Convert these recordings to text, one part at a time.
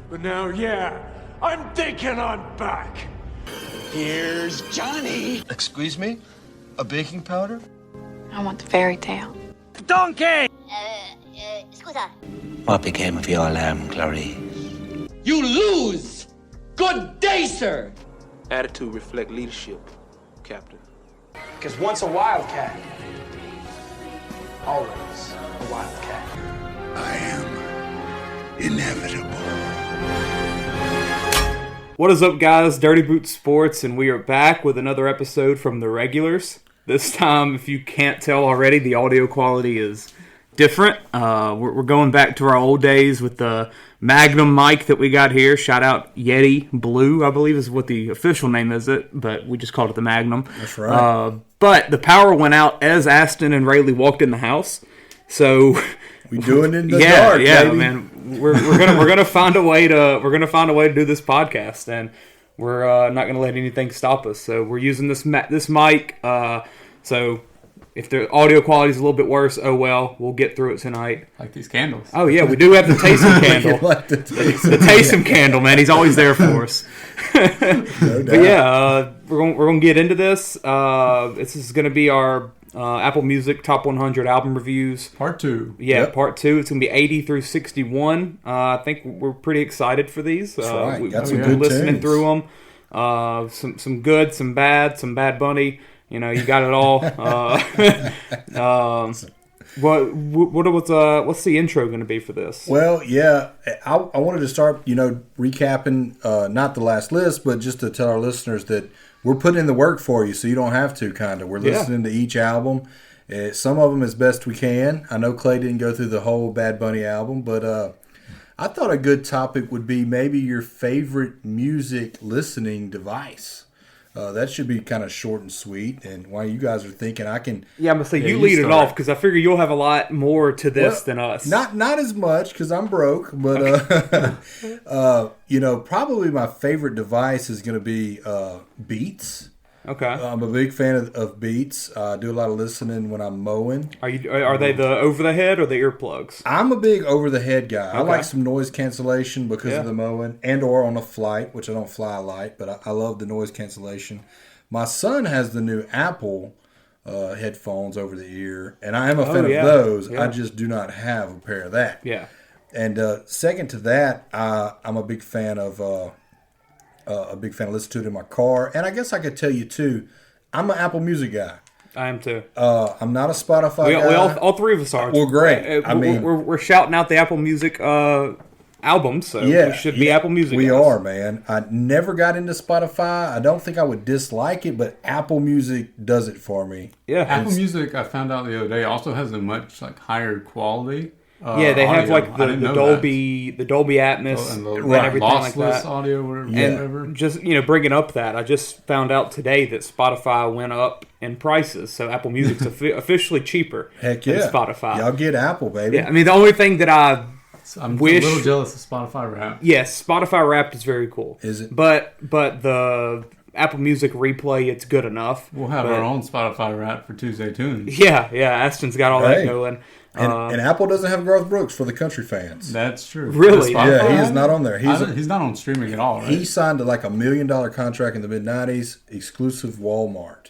But now, yeah, I'm thinking I'm back. Here's Johnny. Excuse me? A baking powder? I want the fairy tale. Donkey! Scusa. What became of your lamb, Clarice? You lose. Good day, sir. Attitude reflect leadership, Captain. Because once a wildcat, always a wildcat. I am inevitable. What is up, guys? Dirty Boot Sports, and we are back with another episode from the regulars. This time, if you can't tell already, the audio quality is different. We're going back to our old days with the Magnum mic that we got here. Shout out Yeti Blue, I believe is what the official name is, but we just called it the Magnum. That's right. But the power went out as Aston and Railey walked in the house. So we doing it in the dark, baby. Man. We're gonna find a way to do this podcast, and we're not gonna let anything stop us. So we're using this mic. So if the audio quality is a little bit worse, oh well, we'll get through it tonight. Like these candles. Oh yeah, we do have the Taysom candle. Like the Taysom candle, man. He's always there for us. No doubt. But yeah, we're gonna get into this. This is gonna be our Apple Music Top 100 album reviews. Part 2. Yeah, Yep. Part 2. It's going to be 80 through 61. I think we're pretty excited for these. That's right. We've Got some been good listening tunes. through them. Some good, some Bad Bunny. You know, you got it all. What's the intro going to be for this? Well, yeah, I wanted to start, recapping, not the last list, but just to tell our listeners that we're putting in the work for you, so you don't have to, kind of. We're listening to each album. Some of them as best we can. I know Clay didn't go through the whole Bad Bunny album, but I thought a good topic would be maybe your favorite music listening device. That should be kind of short and sweet. And while you guys are thinking, I can... Yeah, I'm going to say you lead it off, because I figure you'll have a lot more to this than us. Not as much, because I'm broke. But, probably my favorite device is going to be Beats. Okay. I'm a big fan of Beats. I do a lot of listening when I'm mowing. Are they the over-the-head or the earplugs? I'm a big over-the-head guy. Okay. I like some noise cancellation because of the mowing and or on a flight, which I don't fly light, but I love the noise cancellation. My son has the new Apple headphones over the ear, and I am a fan of those. Yeah. I just do not have a pair of that. Yeah. And second to that, I'm a big fan of... listening to it in my car. And I guess I could tell you, too, I'm an Apple Music guy. I am, too. I'm not a Spotify guy. All three of us are. Well, great. We're shouting out the Apple Music albums, so we should be Apple Music We guys. are, man. I never got into Spotify. I don't think I would dislike it, but Apple Music does it for me. Yeah. Apple Music, I found out the other day, also has a much higher quality. They have audio. the Dolby Atmos and everything like that. Audio, whatever. And just bringing up that, I just found out today that Spotify went up in prices, so Apple Music's officially cheaper Heck yeah. than Spotify. Y'all get Apple, baby. Yeah, I mean the only thing that I'm a little jealous of Spotify Wrapped. Yes, Spotify Wrapped is very cool. Is it? But the Apple Music Replay, it's good enough. We'll have our own Spotify Wrapped for Tuesday Tunes. Yeah, Aston's got all that going. And Apple doesn't have Garth Brooks for the country fans. That's true. Really? Yeah, he is not on there. He's not on streaming at all, right? He signed like $1 million contract in the mid-'90s, exclusive Walmart.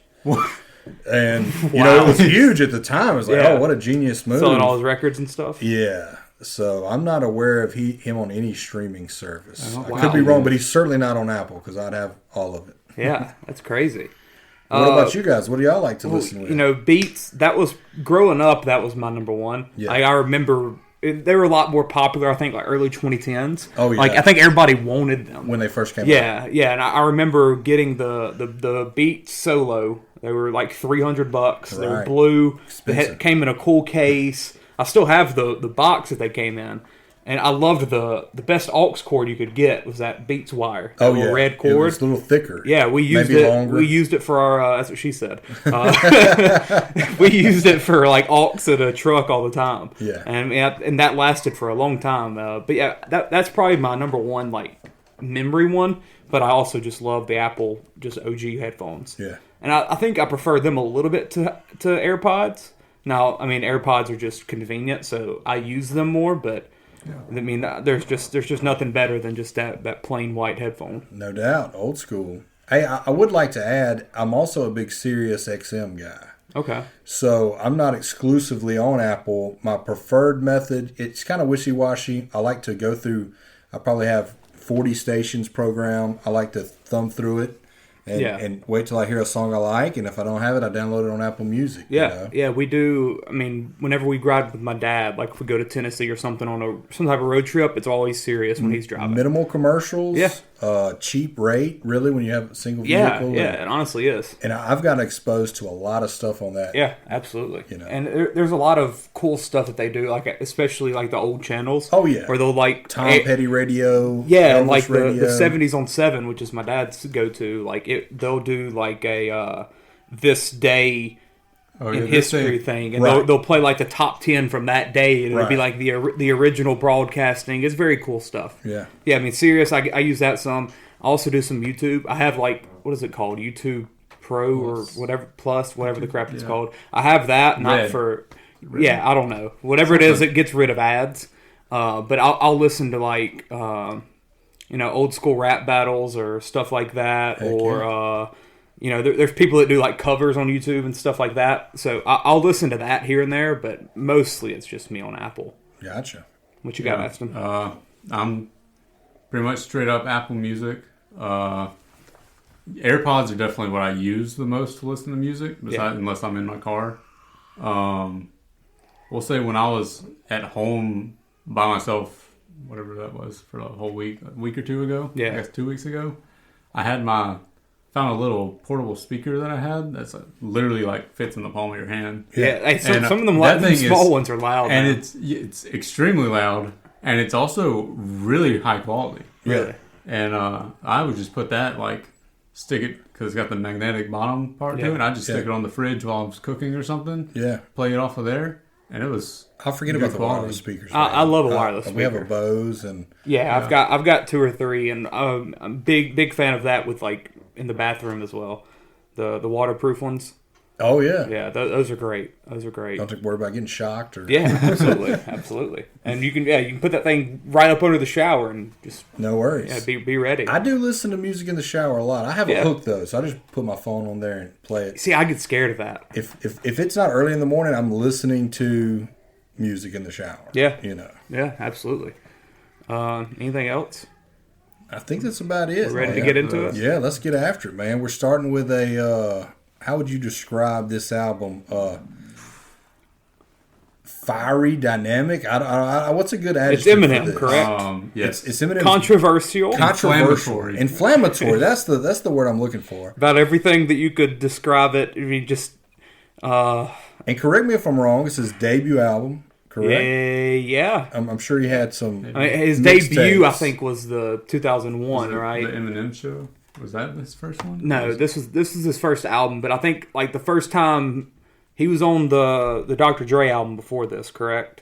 And, it was huge at the time. It was like, oh, what a genius move. Selling all his records and stuff? Yeah. So I'm not aware of him on any streaming service. I could be wrong, but he's certainly not on Apple because I'd have all of it. Yeah, that's crazy. What about you guys? What do y'all like to listen with? Beats, that was, growing up, that was my number one. Yeah. I remember, they were a lot more popular, I think, like early 2010s. Oh, yeah. I think everybody wanted them. When they first came Yeah, out. and I remember getting the Beats Solo. They were like $300. Right. They were blue. They came in a cool case. I still have the box that they came in. And I loved the best aux cord you could get was that Beats wire. That little red cord. It was a little thicker. Yeah, we used Maybe it. Longer. We used it for our. That's what she said. We used it for like aux at a truck all the time. Yeah, and that lasted for a long time. But yeah, that's probably my number one like memory one. But I also just love the Apple just OG headphones. Yeah, and I think I prefer them a little bit to AirPods. Now, I mean AirPods are just convenient, so I use them more, but. I mean, there's just nothing better than just that plain white headphone. No doubt, old school. Hey, I would like to add, I'm also a big Sirius XM guy. Okay. So I'm not exclusively on Apple. My preferred method, it's kind of wishy-washy. I like to go through, I probably have 40 stations program. I like to thumb through it and wait till I hear a song I like. And if I don't have it, I download it on Apple Music. Yeah, yeah, we do. I mean, whenever we ride with my dad, like if we go to Tennessee or something on some type of road trip, it's always Sirius when he's driving. Minimal commercials. Yeah. Cheap rate, really, when you have a single vehicle. Yeah, it honestly is. And I've gotten exposed to a lot of stuff on that. Yeah, absolutely. And there's a lot of cool stuff that they do, like especially like the old channels. Oh yeah, where they'll like Tom Petty radio. Yeah, Elvis and like radio. the 70s on 7, which is my dad's go-to. Like they'll do like a this day in history thing, and they'll play like the top 10 from that day, and it'll be like the original broadcasting. It's very cool stuff. Yeah. I mean, Sirius, I use that some. I also do some YouTube. I have like, what is it called? YouTube Pro or whatever, Plus, whatever the crap it's called. I have that, not for, I don't know. Whatever it is, it gets rid of ads. But I'll listen to like, old school rap battles or stuff like that. There's people that do like covers on YouTube and stuff like that. So I'll listen to that here and there, but mostly it's just me on Apple. Gotcha. What you got, Aston? I'm pretty much straight up Apple Music. AirPods are definitely what I use the most to listen to music, unless I'm in my car. We'll say when I was at home by myself, whatever that was, for a whole week, a week or two ago, I guess 2 weeks ago, I had found a little portable speaker that I had that's literally like fits in the palm of your hand. Yeah, some of them small ones are loud. And it's extremely loud, and it's also really high quality. Really? And I would just put that, stick it, because it's got the magnetic bottom part to it, and I just stick it on the fridge while I was cooking or something. Yeah. Play it off of there, and it was I'll forget about the wireless speakers. I love a wireless speaker. We have a Bose and... Yeah, I've got 2 or 3, and I'm a big fan of that with, in the bathroom as well. The waterproof ones. Oh, yeah. Yeah, those are great. Those are great. Don't have to worry about getting shocked. Yeah, absolutely. Absolutely. And you can put that thing right up under the shower and just... No worries. Yeah, be ready. I do listen to music in the shower a lot. I have a hook, though, so I just put my phone on there and play it. See, I get scared of that. If it's not early in the morning, I'm listening to music in the shower. Yeah. Yeah, absolutely. Anything else? I think that's about it. We're ready to get into it? Yeah, let's get after it, man. We're starting with a... how would you describe this album? Fiery, dynamic. What's a good adjective? It's Eminem, for this? correct? Yes, it's Eminem. Controversial. Inflammatory. That's the word I'm looking for. About everything that you could describe it. I mean, just. And correct me if I'm wrong. It's his debut album. Correct. Yeah. I'm sure he had some. His debut, I think, was the 2001, right? The Eminem Show. Was that his first one? No, this was his first album, but I think the first time he was on the Dr. Dre album before this, correct?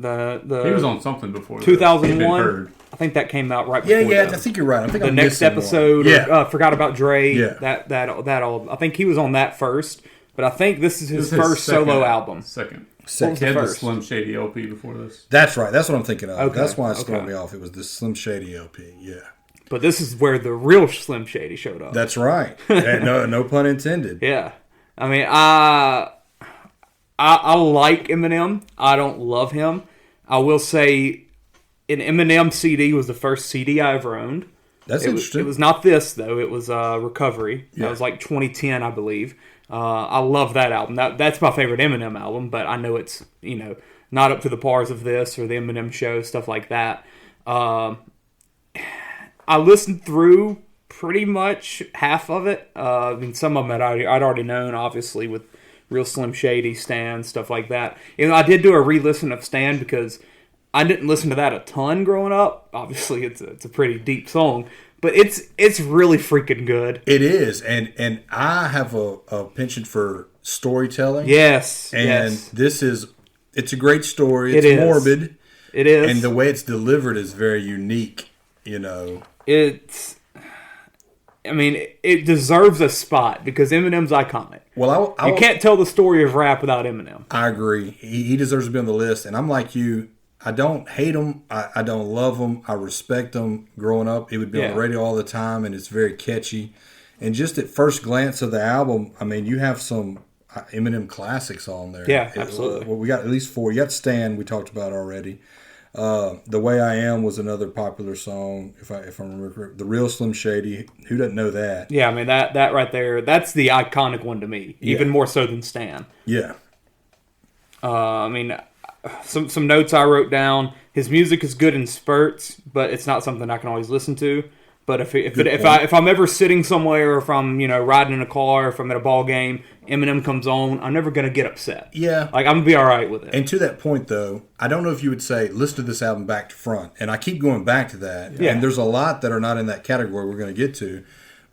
He was on something before 2001. I think that came out right before. Yeah, I think you're right. I think the next episode. Forgot About Dre. Yeah. That all. I think he was on that first, but I think this is his first solo album. Second. He had the Slim Shady LP before this. That's right. That's what I'm thinking of. Okay. That's why it's throwing me off. It was the Slim Shady LP. Yeah. But this is where the real Slim Shady showed up. That's right. No pun intended. Yeah. I mean, I like Eminem. I don't love him. I will say an Eminem CD was the first CD I ever owned. That's interesting. It was not this, though. It was Recovery. Yeah. That was 2010, I believe. I love that album. That's my favorite Eminem album, but I know it's, not up to the pars of this or the Eminem Show, stuff like that. I listened through pretty much half of it. I mean, some of them I'd already known, obviously, with Real Slim Shady, Stan, stuff like that. I did do a re-listen of Stan because I didn't listen to that a ton growing up. Obviously, it's a pretty deep song, but it's really freaking good. It is, and I have a penchant for storytelling. Yes, and it's a great story. It's It is. morbid. It is, and the way it's delivered is very unique. It deserves a spot because Eminem's iconic. Well, you can't tell the story of rap without Eminem. I agree. He deserves to be on the list, and I'm like you. I don't hate them. I don't love them. I respect them. Growing up, it would be on the radio all the time, and it's very catchy. And just at first glance of the album, I mean, you have some Eminem classics on there. Yeah, absolutely. Well, we got at least 4. You got Stan, we talked about already. The Way I Am was another popular song, if I remember correctly. The Real Slim Shady. Who doesn't know that? Yeah, I mean, that right there, that's the iconic one to me, even more so than Stan. Yeah. I mean, some notes I wrote down. His music is good in spurts, but it's not something I can always listen to. But if I'm ever sitting somewhere, or if I'm riding in a car, or if I'm at a ball game, Eminem comes on, I'm never gonna get upset. Yeah, like I'm gonna be all right with it. And to that point, though, I don't know if you would say listen to this album back to front, and I keep going back to that. Yeah. And there's a lot that are not in that category we're going to get to,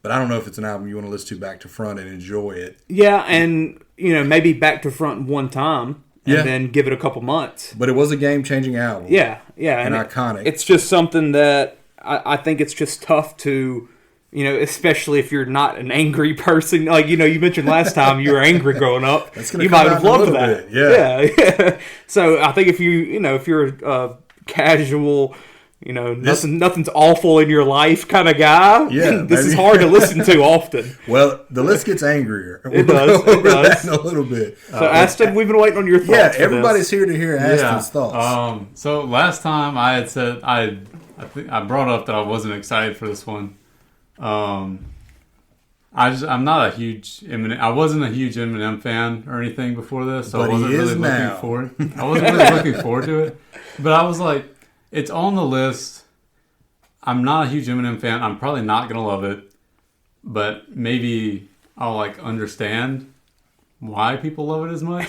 but I don't know if it's an album you want to listen to back to front and enjoy it. Yeah, and maybe back to front one time. And then give it a couple months. But it was a game-changing album. Yeah. And iconic. It's just something that I think it's just tough to, especially if you're not an angry person. Like, you mentioned last time you were angry growing up. You might have loved that. Yeah. So I think if if you're a casual, nothing's awful in your life kind of guy, this is hard to listen to often. Well, the list gets angrier. It does. That in a little bit. So Aston, we've been waiting on your thoughts. Yeah, everybody's here to hear Aston's thoughts. So last time I had said I think I brought up that I wasn't excited for this one. I'm not a huge Eminem. I wasn't a huge Eminem fan or anything before this, so I wasn't really looking forward. I wasn't really looking forward to it. But I was like, it's on the list. I'm not a huge Eminem fan. I'm probably not gonna love it, but maybe I'll understand why people love it as much.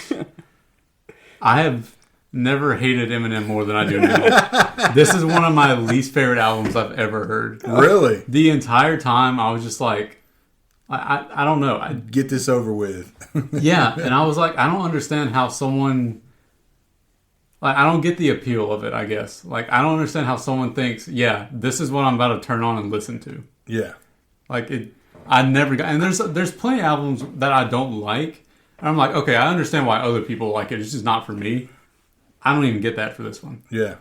I have never hated Eminem more than I do now. This is one of my least favorite albums I've ever heard. Really? The entire time I was just like, I don't know. Get this over with. Yeah, and I was like, I don't understand how someone... I don't get the appeal of it, I guess. I don't understand how someone thinks, yeah, this is what I'm about to turn on and listen to. Yeah. I never got... And there's plenty of albums that I don't like. And I'm like, okay, I understand why other people like it. It's just not for me. I don't even get that for this one. Yeah.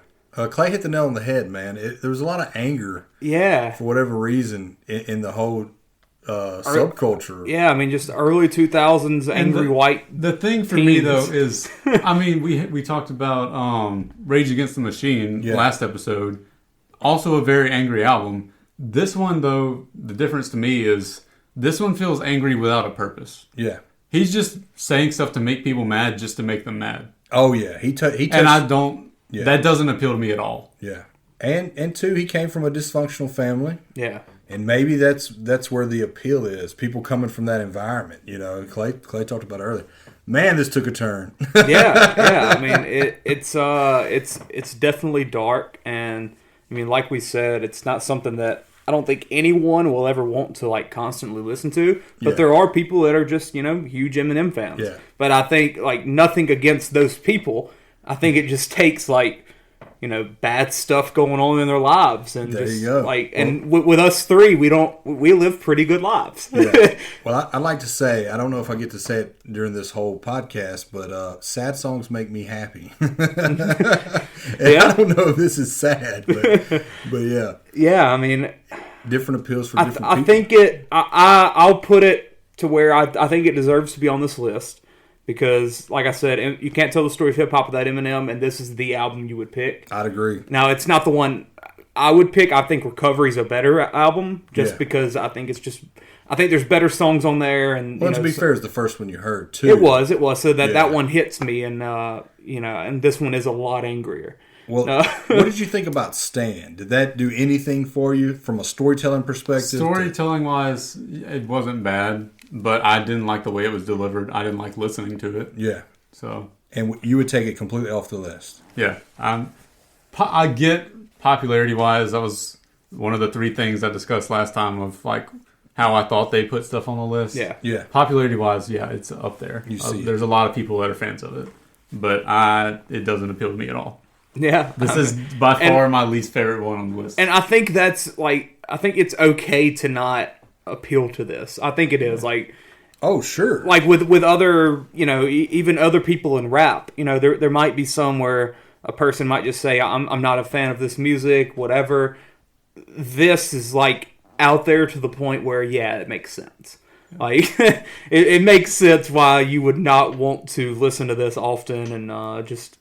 Clay hit the nail on the head, man. There was a lot of anger. Yeah. For whatever reason in the whole subculture. Yeah, I mean, just early 2000s angry white. The thing for me, though, is, I mean, we talked about Rage Against the Machine last episode. Also a very angry album. This one, though, the difference to me is this one feels angry without a purpose. Yeah. He's just saying stuff to make people mad just to make them mad. Oh, yeah. He touched... And I don't... Yeah. That doesn't appeal to me at all. Yeah. And two, he came from a dysfunctional family. Yeah. And maybe that's where the appeal is. People coming from that environment. Clay talked about it earlier. Man, this took a turn. Yeah. I mean, it's definitely dark, and I mean, like we said, it's not something that I don't think anyone will ever want to constantly listen to. But there are people that are just huge Eminem fans. Yeah. But I think nothing against those people. I think it just takes bad stuff going on in their lives, and there just you go. And with us three, we live pretty good lives. Yeah. Well, I'd like to say, I don't know if I get to say it during this whole podcast, but sad songs make me happy. I don't know if this is sad, but yeah. Yeah, I mean, different appeals for different people. I think I'll put it to where I think it deserves to be on this list. Because, like I said, you can't tell the story of hip-hop without Eminem, and this is the album you would pick. I'd agree. Now, it's not the one I would pick. I think Recovery's a better album, because I think there's better songs on there. And to be fair, it's the first one you heard, too. It was. So that one hits me, and, and this one is a lot angrier. Well, what did you think about Stan? Did that do anything for you from a storytelling perspective? Storytelling-wise, it wasn't bad. But I didn't like the way it was delivered. I didn't like listening to it. Yeah. So. And you would take it completely off the list. Yeah. I get popularity-wise. That was one of the 3 things I discussed last time of how I thought they put stuff on the list. Yeah. Yeah. Popularity-wise, yeah, it's up there. You see there's a lot of people that are fans of it. But it doesn't appeal to me at all. Yeah. This is by far my least favorite one on the list. And I think that's I think it's okay to not appeal to this. I think it is oh sure, with other even other people in rap, there might be some where a person might just say, I'm not a fan of this music, whatever. This is like out there to the point where, yeah, it makes sense. Like, it makes sense why you would not want to listen to this often and just,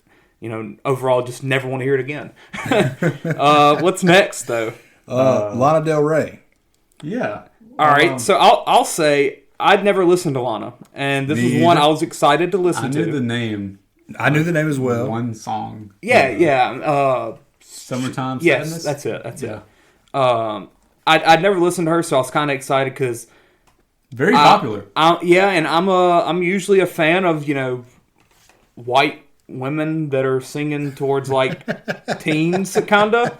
overall just never want to hear it again. What's next, though? Lana Del Rey. Yeah. All right, so I'll say I'd never listened to Lana, and this was one I was excited to listen to. I knew the name. I knew the name as well. One song. Yeah. Summertime Sadness? Yes, that's it. I'd never listened to her, so I was kind of excited because very popular. And I'm usually a fan of white women that are singing towards like teens, kinda.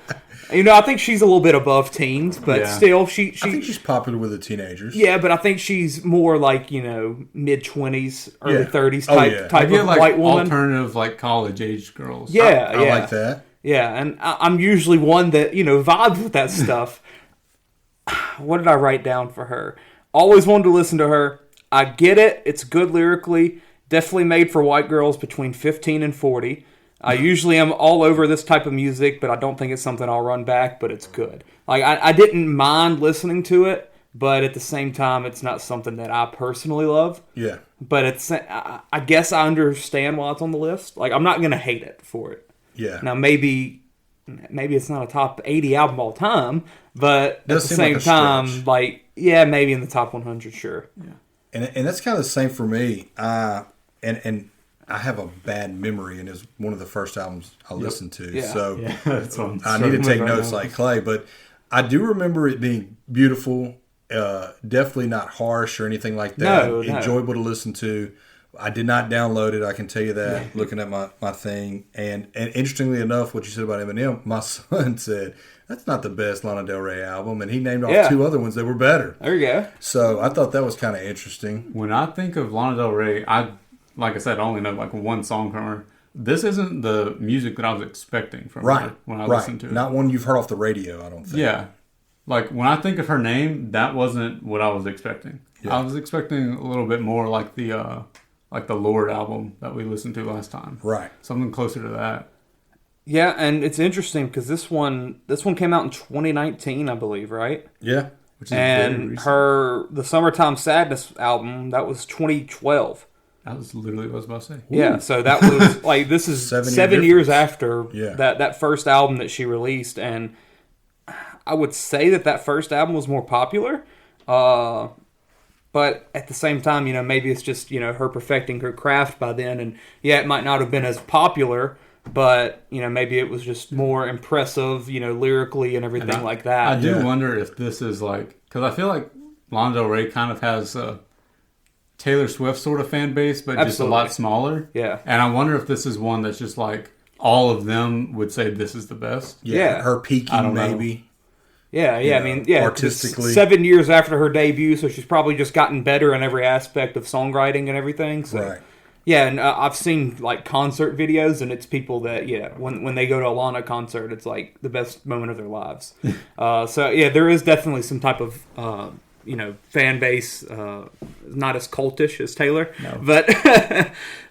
I think she's a little bit above teens, but still, I think she's popular with the teenagers. Yeah, but I think she's more like mid-20s, early 30s type of like white woman. Alternative, like college age girls. Yeah, I like that. Yeah, and I'm usually one that vibes with that stuff. What did I write down for her? Always wanted to listen to her. I get it. It's good lyrically. Definitely made for white girls between 15 and 40. I usually am all over this type of music, but I don't think it's something I'll run back, but it's good. Like, I didn't mind listening to it, but at the same time, it's not something that I personally love. Yeah. But I guess I understand why it's on the list. Like, I'm not going to hate it for it. Yeah. Now, maybe it's not a top 80 album all time, but at the same time, maybe in the top 100, sure. Yeah. And that's kind of the same for me. And I have a bad memory, and it's one of the first albums I listened to. Yeah. So that's I need to take notes like Clay. But I do remember it being beautiful, definitely not harsh or anything like that. No. Enjoyable to listen to. I did not download it, I can tell you that, looking at my thing. And interestingly enough, what you said about Eminem, my son said, that's not the best Lana Del Rey album. And he named off two other ones that were better. There you go. So I thought that was kind of interesting. When I think of Lana Del Rey, like I said, I only know like one song from her. This isn't the music that I was expecting from her when I listened to it. Not one you've heard off the radio, I don't think. Yeah. Like, when I think of her name, that wasn't what I was expecting. Yeah. I was expecting a little bit more like the Lord album that we listened to last time. Right. Something closer to that. Yeah, and it's interesting because this one came out in 2019, I believe, right? Yeah. Which is and the Summertime Sadness album, that was 2012. That was literally what I was about to say. Yeah, so that was like, this is 7 years after that first album that she released, and I would say that first album was more popular, but at the same time, maybe it's just, her perfecting her craft by then, and it might not have been as popular, but, maybe it was just more impressive, lyrically and everything like that. I do wonder if this is like, because I feel like Lana Del Rey kind of has a Taylor Swift sort of fan base, but just a lot smaller. Yeah. And I wonder if this is one that's just like all of them would say this is the best. Yeah. Her peaking, maybe. Yeah. I mean, artistically. 7 years after her debut, so she's probably just gotten better in every aspect of songwriting and everything. So. Right. Yeah, and I've seen like concert videos, and it's people that when they go to a Lana concert, it's like the best moment of their lives. So there is definitely some type of fan base, not as cultish as Taylor, but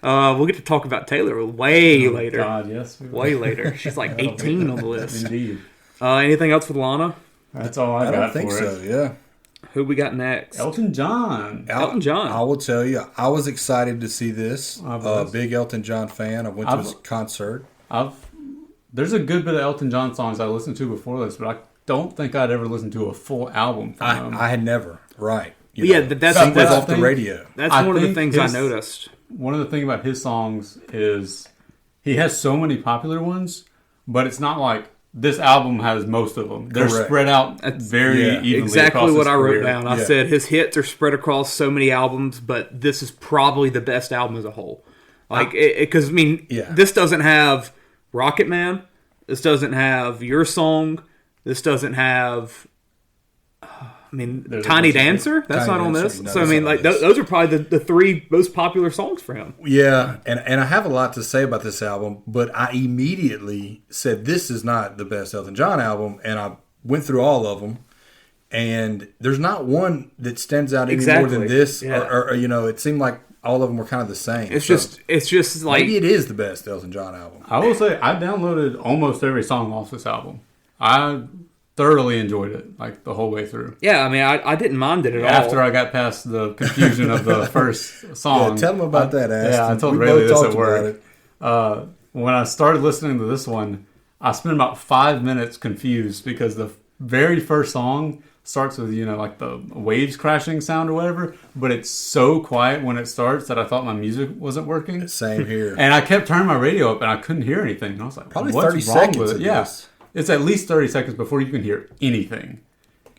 we'll get to talk about Taylor way later. God, yes, way later. She's like 18 on the list. Indeed. Anything else with Lana? That's all I got. I don't think so. Yeah. Who we got next? Elton John. Elton John. I will tell you, I was excited to see this. A big Elton John fan. I went to his concert. There's a good bit of Elton John songs I listened to before this, but I don't think I'd ever listened to a full album from him. I had never. Right. That's off the radio. That's one of the things I noticed. One of the things about his songs is he has so many popular ones, but it's not like this album has most of them. They're spread out very evenly. Exactly what I wrote career. down. I said his hits are spread across so many albums, but this is probably the best album as a whole. Like, because this doesn't have Rocket Man. This doesn't have Your Song. This doesn't have. Tiny Dancer. That's not on this. No, so those are probably the three most popular songs for him. Yeah, and I have a lot to say about this album, but I immediately said this is not the best Elton John album, and I went through all of them, and there's not one that stands out any more than this. Yeah. Or it seemed like all of them were kind of the same. It's just like maybe it is the best Elton John album. I will say I downloaded almost every song off this album. I thoroughly enjoyed it, like the whole way through. Yeah, I mean, I didn't mind it at all. After I got past the confusion of the first song. Yeah, tell them about that, Aston. Yeah, I told Railey this at work. When I started listening to this one, I spent about 5 minutes confused because the very first song starts with, like the waves crashing sound or whatever, but it's so quiet when it starts that I thought my music wasn't working. Same here. And I kept turning my radio up and I couldn't hear anything. And I was like, probably what's 30 wrong seconds with it? of this. It's at least 30 seconds before you can hear anything.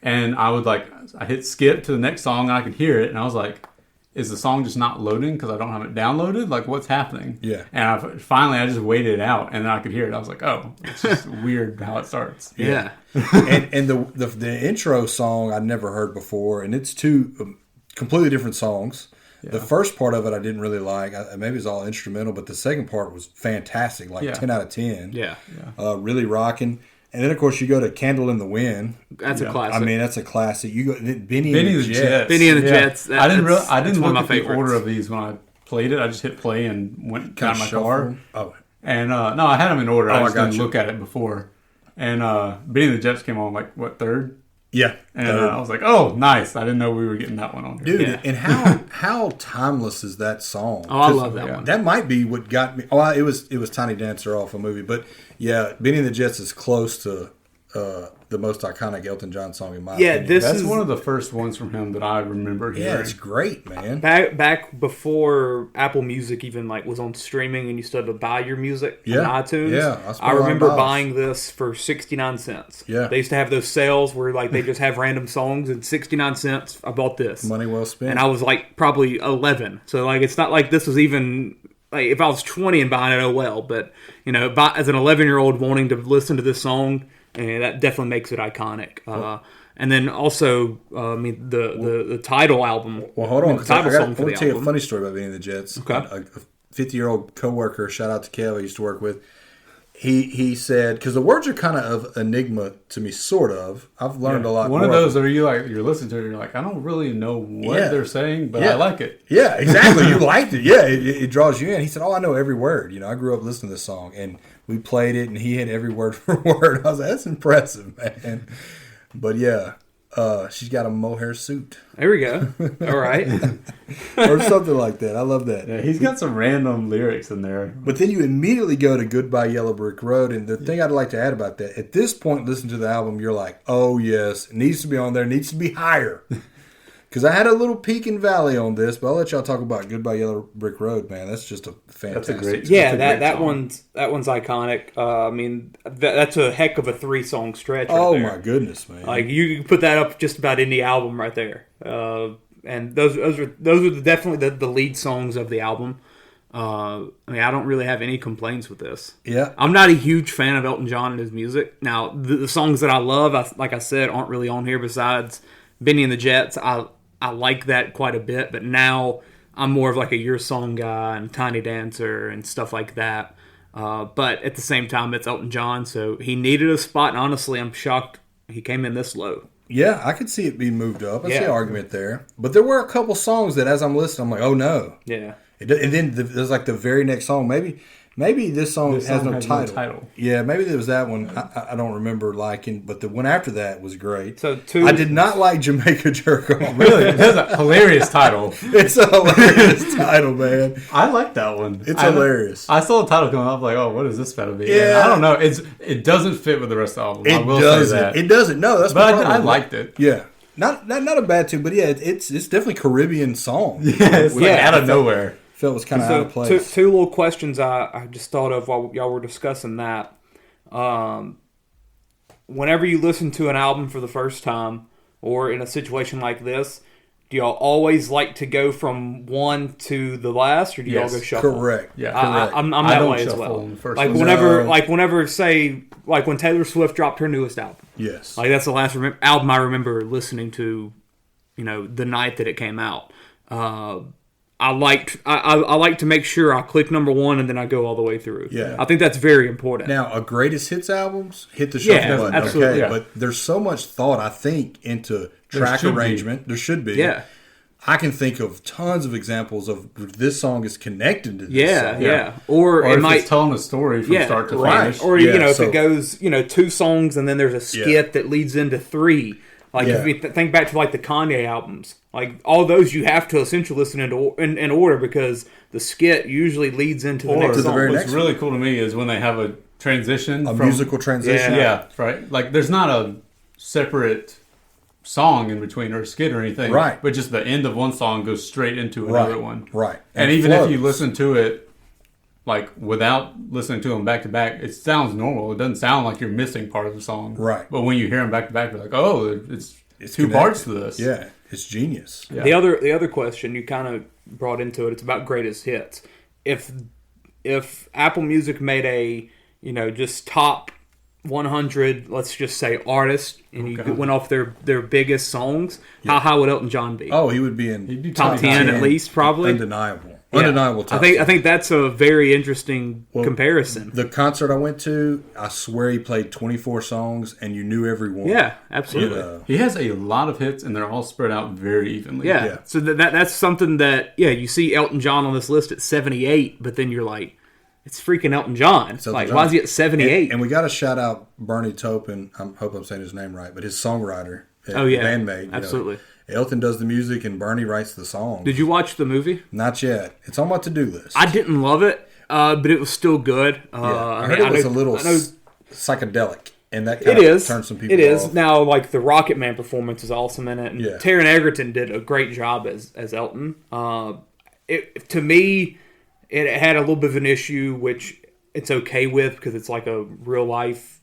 And I hit skip to the next song and I could hear it. And I was like, is the song just not loading because I don't have it downloaded? Like, what's happening? Yeah. And finally, I just waited it out and then I could hear it. I was like, oh, it's just weird how it starts. Yeah. and the intro song I'd never heard before, and it's two completely different songs. Yeah. The first part of it I didn't really like. Maybe it's all instrumental, but the second part was fantastic, like 10 out of 10. Yeah. Really rocking. And then, of course, you go to Candle in the Wind. That's a classic. I mean, that's a classic. You go Benny and the Jets. Benny and the Jets. I didn't look at the order of these when I played it. I just hit play and went down my car. Oh. And, no, I had them in order. I just didn't look at it before. And Benny and the Jets came on, like, what, third? Yeah. And I was like, oh, nice. I didn't know we were getting that one on here. Dude, and how timeless is that song? Oh, I love that one. That might be what got me. Oh, it was Tiny Dancer off a movie. But, yeah, Benny and the Jets is close to the most iconic Elton John song in my opinion. That's one of the first ones from him that I remember hearing. Yeah, it's great, man. Back before Apple Music even was on streaming and you still had to buy your music on iTunes. Yeah, I remember buying this for 69 cents. Yeah. They used to have those sales where they just have random songs and 69 cents. I bought this. Money well spent. And I was probably 11. So it's not like this was even if I was 20 and buying it, oh well. But as an 11-year-old wanting to listen to this song. And that definitely makes it iconic. And then also, the title album. Well, hold on. I want to tell you a funny story about Benny and the Jets. Okay. A 50-year-old coworker, shout out to Kev, I used to work with. He said, because the words are kind of enigma to me, sort of. I've learned a lot more. One of those are you're listening to it and you're like, I don't really know what they're saying, but I like it. Yeah, exactly. You liked it. Yeah, it draws you in. He said, I know every word. I grew up listening to this song, and we played it, and he had every word for word. I was like, that's impressive, man. But yeah, she's got a mohair suit. There we go. All right. Or something like that. I love that. Yeah, he's got some random lyrics in there. But then you immediately go to Goodbye Yellow Brick Road, and the thing I'd like to add about that, at this point, listen to the album, you're like, oh yes, it needs to be on there, it needs to be higher. Because I had a little peak and valley on this, but I'll let y'all talk about Goodbye Yellow Brick Road, man. That's just a fantastic. That one's iconic. That's a heck of a 3-song stretch. Right there. My goodness, man! You can put that up just about any album right there. And those are definitely the lead songs of the album. I don't really have any complaints with this. Yeah, I'm not a huge fan of Elton John and his music. Now, the songs that I love, like I said, aren't really on here. Besides Benny and the Jets, I like that quite a bit, but now I'm more of a Your Song guy and Tiny Dancer and stuff like that. But at the same time, it's Elton John, so he needed a spot, and honestly, I'm shocked he came in this low. Yeah, I could see it being moved up. I see an argument there. But there were a couple songs that as I'm listening, I'm like, oh no. Yeah. And then there's the very next song, Maybe this song has no title. Yeah, maybe there was that one I don't remember liking, but the one after that was great. So I did not like Jamaica Jerk Off. Really? It has a hilarious title. It's a hilarious title, man. I like that one. It's hilarious. I saw the title come up like, oh, what is this about to be? Yeah. And I don't know. It doesn't fit with the rest of the album. I will say that. It doesn't. No, that's but my problem. I liked it. Yeah. Not a bad tune, but yeah, it's definitely Caribbean song. Yeah, it's out of nowhere. Felt it was kind of out of place. Two little questions I just thought of while y'all were discussing that. Whenever you listen to an album for the first time, or in a situation like this, do y'all always like to go from one to the last, or do y'all go shuffle? Correct. Yeah, correct. I'm that way as well. When Taylor Swift dropped her newest album. Yes. That's the last album I remember listening to, the night that it came out. I like to make sure I click number one and then I go all the way through. Yeah. I think that's very important. Now, a greatest hits albums, hit the shuffle button. Absolutely. Okay, Yeah. but there's so much thought, I think, into track arrangement. There should be. Yeah. I can think of tons of examples of this song is connected to this song. Yeah. Or it if might it's telling a story from start to finish. Or if it goes, 2 songs and then there's a skit that leads into 3. Like if you think back to like the Kanye albums, like all those you have to essentially listen in order because the skit usually leads into the next song. What's really cool to me is when they have a transition, musical transition. Yeah, right. Like there's not a separate song in between or a skit or anything, right? But just the end of one song goes straight into another one, right? And even if you listen to it like without listening to them back to back, it sounds normal. It doesn't sound like you're missing part of the song, right? But when you hear them back to back, you're like, oh, it's 2 parts to this. Yeah, it's genius. Yeah. The other question you kind of brought into it, it's about greatest hits. If Apple Music made a just top 100, let's just say artists, and you went off their biggest songs, how high would Elton John be? Oh, he would be in He'd be top 10 at least, probably. Undeniable top 10. I think that's a very interesting comparison. The concert I went to, I swear he played 24 songs and you knew every one. Yeah, absolutely. He has a lot of hits and they're all spread out very evenly. Yeah. So that's something that you see Elton John on this list at 78, but then you're like, it's freaking Elton John. Why is he at 78? And we got to shout out Bernie Taupin. I hope I'm saying his name right, but his songwriter, bandmate. Absolutely. Elton does the music and Bernie writes the songs. Did you watch the movie? Not yet. It's on my to-do list. I didn't love it, but it was still good. I heard it was a little psychedelic, and that kind of turned some people off. It is. Now, like, the Rocket Man performance is awesome in it, and Taron Egerton did a great job as Elton. To me, it had a little bit of an issue, which it's okay with, because it's like a real-life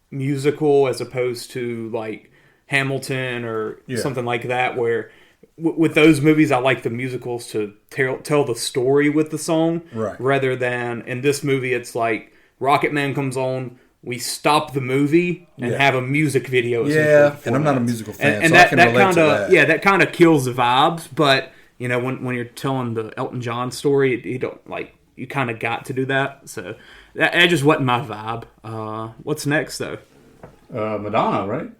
musical as opposed to, like, Hamilton or something like that, where with those movies I like the musicals to tell the story with the song, rather than in this movie it's like Rocket Man comes on, we stop the movie and have a music video. And I'm not a musical fan, so I can relate to that. Yeah, that kind of kills the vibes, but when you're telling the Elton John story, you kind of got to do that, so that just wasn't my vibe. What's next though? Madonna, right?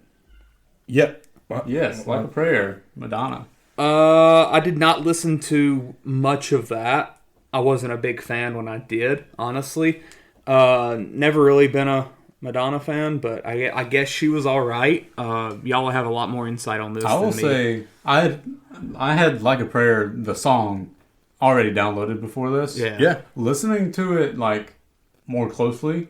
Yep. Yes, Like a Prayer, Madonna. I did not listen to much of that. I wasn't a big fan when I did, honestly. Never really been a Madonna fan, but I guess she was all right. Y'all have a lot more insight on this than me. I will say, I had Like a Prayer, the song, already downloaded before this. Yeah. Listening to it, like, more closely,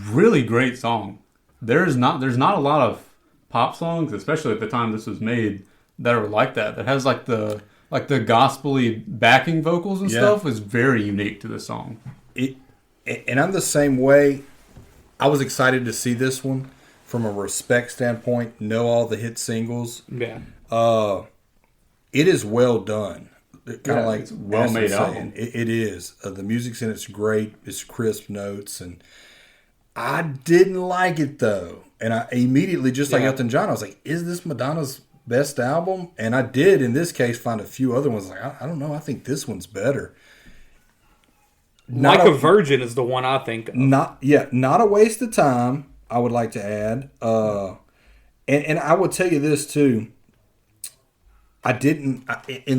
really great song. There's not a lot of pop songs, especially at the time this was made, that are like that. That has like the gospel-y backing vocals and stuff is very unique to this song. And I'm the same way. I was excited to see this one from a respect standpoint, know all the hit singles. Yeah. It is well done. Kind of like it's well made album. It is. The music's in it's great. It's crisp notes, and I didn't like it though. And I immediately, just like Elton John, I was like, is this Madonna's best album? And I did, in this case, find a few other ones. Like, I don't know. I think this one's better. Like a Virgin is the one I think of. Not a waste of time, I would like to add. And I will tell you this, too. In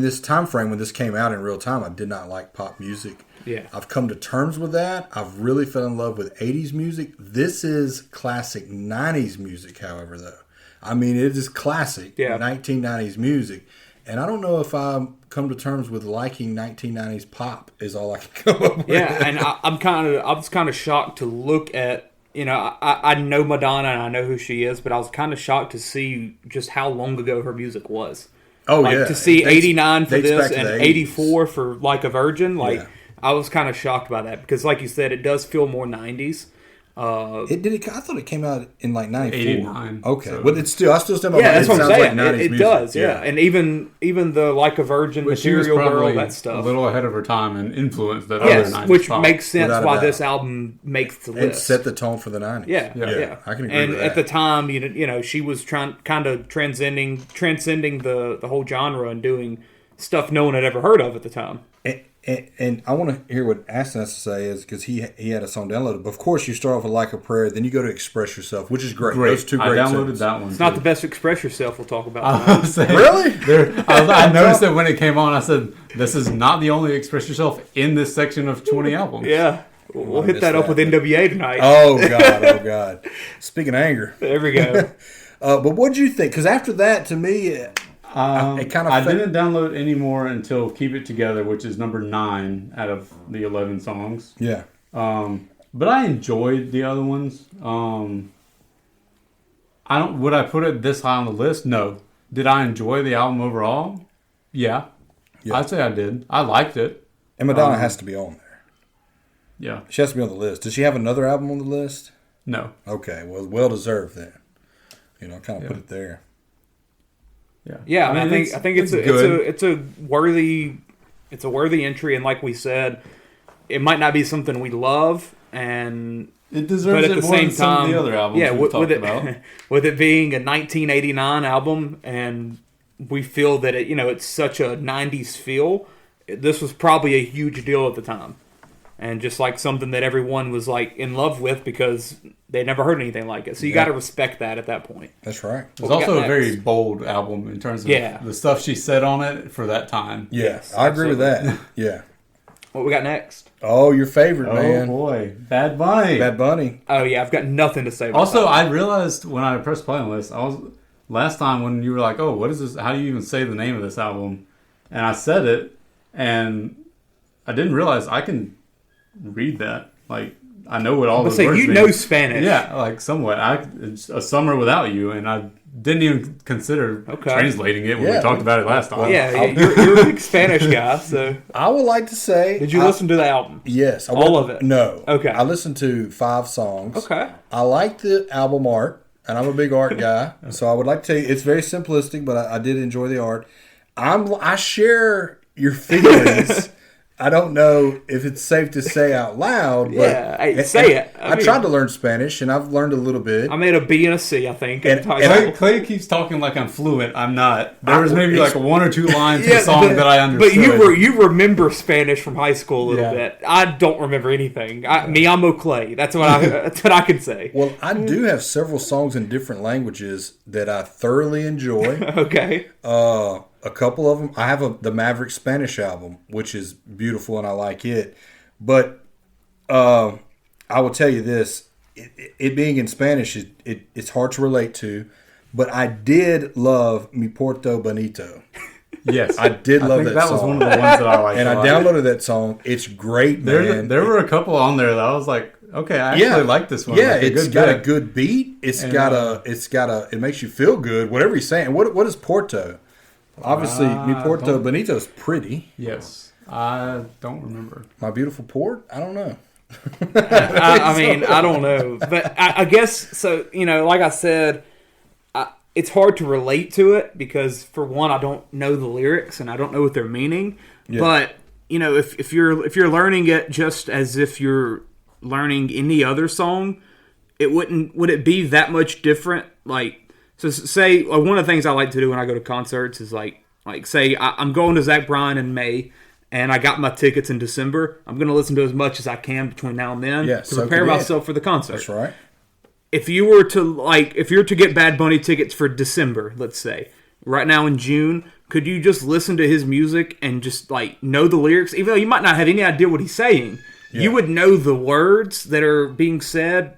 this time frame when this came out in real time, I did not like pop music. Yeah. I've come to terms with that. I've really fell in love with 80s music. This is classic 90s music, however, though. I mean, it is classic 1990s music. And I don't know if I've come to terms with liking 1990s pop is all I can come up with. Yeah, and I was kind of shocked to look at, I know Madonna and I know who she is, but I was kind of shocked to see just how long ago her music was. Oh, yeah. To see 89 for this and 84 for Like a Virgin, I was kind of shocked by that because, like you said, it does feel more 90s. I thought it came out in like 94. 89. Okay, so. But I still stand by that's what I'm saying. Like it does, and even the Like a Virgin, Material Girl, that stuff, a little ahead of her time and influenced that other 90s which pop. makes sense why this album makes the list. It set the tone for the 90s. Yeah. I can agree with that. And at the time, she was kind of transcending the whole genre and doing stuff no one had ever heard of at the time. And I want to hear what Aston has to say is because he had a song downloaded. But of course, you start off with Like a Prayer, then you go to Express Yourself, which is great. Those two great I downloaded songs. that one. It's not the best Express Yourself we'll talk about. Really? I noticed that when it came on, I said, "This is not the only Express Yourself in this section of 20 albums." Yeah, we'll hit that up with NWA tonight. Oh God! Speaking of anger, there we go. But what did you think? Because after that, to me, it kind of. I didn't download any more until "Keep It Together," which is number 9 out of the 11 songs. Yeah. But I enjoyed the other ones. Would I put it this high on the list? No. Did I enjoy the album overall? Yeah. I'd say I did. I liked it. And Madonna has to be on there. Yeah. She has to be on the list. Does she have another album on the list? No. Okay. Well deserved then. Kind of put it there. Yeah. I mean, I think it's a worthy entry, and like we said, it might not be something we love, and it deserves it more than some of the other albums we've talked about. With it being a 1989 album, and we feel that it's such a 90s feel. This was probably a huge deal at the time, and just like something that everyone was like in love with because they never heard anything like it. So you got to respect that at that point. That's right. It's also a very bold album in terms of the stuff she said on it for that time. Yes, I agree with that. Yeah. What we got next? Oh, your favorite, man. Oh, boy. Bad Bunny. Bad Bunny. Oh, yeah. I've got nothing to say about Also, that. I realized when I pressed play on this, last time when you were like, oh, what is this? How do you even say the name of this album? And I said it, and I didn't realize I can read that. Like, I know what all those words mean. You know Spanish. Yeah, like somewhat. It's A Summer Without You, and I didn't even consider translating it when we talked about it last time. Yeah, you're a big Spanish guy, so... I would like to say... Did you listen to the album? Yes. All of it? No. Okay. I listened to 5 songs. Okay. I like the album art, and I'm a big art guy, so I would like to tell you, it's very simplistic, but I did enjoy the art. I share your feelings... I don't know if it's safe to say out loud, but say it. I tried to learn Spanish, and I've learned a little bit. I made a B and a C, I think. And Clay keeps talking like I'm fluent. I'm not. There was maybe like 1 or 2 lines in the song that I understood. But you remember Spanish from high school a little bit. I don't remember anything. Me amo Clay. That's what I can say. Well, I do have several songs in different languages that I thoroughly enjoy. Okay. A couple of them. I have the Maverick Spanish album, which is beautiful, and I like it. But I will tell you this: it being in Spanish, it's hard to relate to. But I did love Mi Porto Bonito. Yes, I did love that song. That was one of the ones that I liked. And I downloaded that song. It's great, man. There were a couple on there that I was like, okay, I actually like this one. Yeah, like it's got a good beat. It makes you feel good. Whatever he's saying. What is Porto? Obviously, Mi Porto Bonito is pretty. Yes. I don't remember. My Beautiful Port? I don't know. I mean, I don't know. But I guess, so, like I said, it's hard to relate to it because, for one, I don't know the lyrics and I don't know what they're meaning. Yeah. But, if you're learning it just as if you're learning any other song, would it be that much different? Like, so say one of the things I like to do when I go to concerts is like say I'm going to Zach Bryan in May and I got my tickets in December. I'm going to listen to as much as I can between now and then to prepare myself for the concert. That's right. If you were to get Bad Bunny tickets for December, let's say, right now in June, could you just listen to his music and just know the lyrics, even though you might not have any idea what he's saying? Yeah. You would know the words that are being said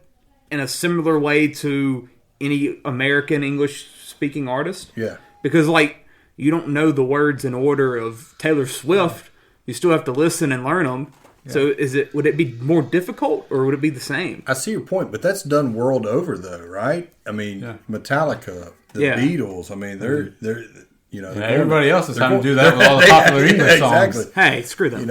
in a similar way to any American English-speaking artist. Yeah. Because, you don't know the words in order of Taylor Swift. You still have to listen and learn them. Yeah. So would it be more difficult, or would it be the same? I see your point, but that's done world over, though, right? I mean, Metallica, the Beatles, I mean, they're everybody else is trying to do that with all the popular English songs. Exactly. Hey, screw them.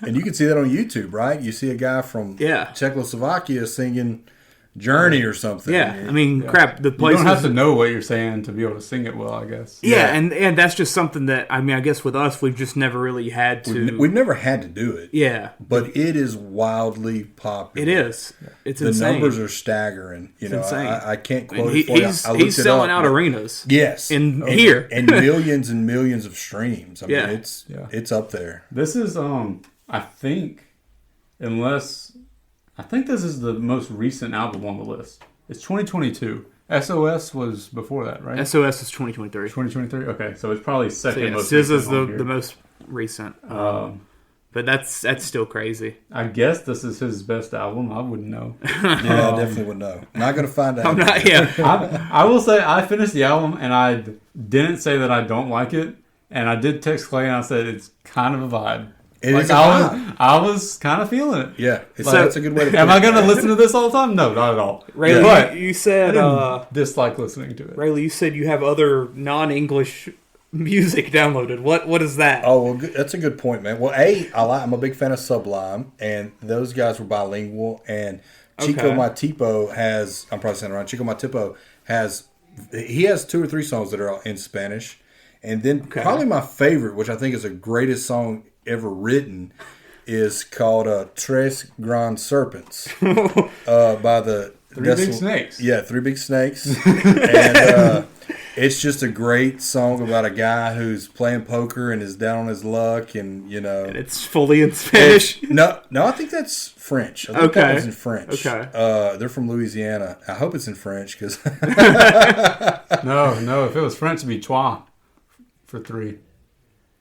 And you can see that on YouTube, right? You see a guy from Czechoslovakia singing Journey or something. Yeah, I mean, crap. The places, you don't have to know what you're saying to be able to sing it well, I guess. Yeah, and that's just something that, I mean, I guess with us, we've just never really had to. We've never had to do it. Yeah, but it is wildly popular. It is. It's the insane. The numbers are staggering. You know, insane. I can't quote it for you. He's selling out arenas. Yes, here and millions and millions of streams. I mean, it's up there. This is I think this is the most recent album on the list. It's 2022. SOS was before that, right? SOS is 2023. 2023? Okay, so it's probably second most recent. SZA's the most recent. But that's still crazy. I guess this is his best album. I wouldn't know. Yeah, I definitely would know. Not going to find out. I'm not, yeah. I will say I finished the album and I didn't say that I don't like it. And I did text Clay and I said it's kind of a vibe. It is a vibe. I was kind of feeling it. Yeah, that's a good way to put it. Am I going to listen to this all the time? No, not at all. Railey, but you said... I didn't dislike listening to it. Railey, you said you have other non-English music downloaded. What is that? Oh, well, that's a good point, man. Well, I'm a big fan of Sublime, and those guys were bilingual, and Chico Matipo has... I'm probably saying it wrong. Chico Matipo has 2 or 3 songs that are in Spanish. And then probably my favorite, which I think is the greatest song ever written, is called Tres Grand Serpents by the... Three Big Snakes. Yeah, 3 Big Snakes. And it's just a great song about a guy who's playing poker and is down on his luck, and, you know... And it's fully in Spanish? No, I think that's French. I think that was in French. Okay. They're from Louisiana. I hope it's in French, because... No, if it was French, it'd be trois for 3.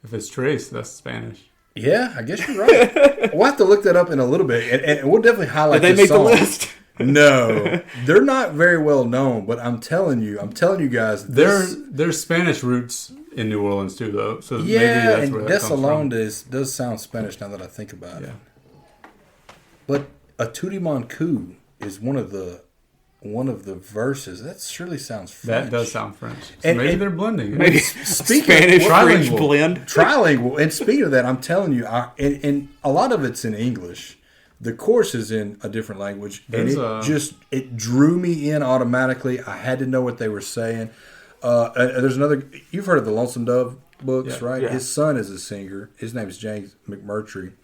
If it's tres, that's Spanish. Yeah, I guess you're right. We'll have to look that up in a little bit, and we'll definitely highlight Did they make song. the list? No, they're not very well known, but I'm telling you guys, there's Spanish roots in New Orleans too, though. So maybe that's where that comes from. does sound Spanish now that I think about it. But a Tutti Mon-Cou is one of the verses. That surely sounds French. That does sound French. So maybe they're blending. Maybe Spanish French blend. Trilingual. And speaking of that, I'm telling you, and a lot of it's in English. The chorus is in a different language, and it drew me in automatically. I had to know what they were saying. There's another. You've heard of the Lonesome Dove books, right? Yeah. His son is a singer. His name is James McMurtry,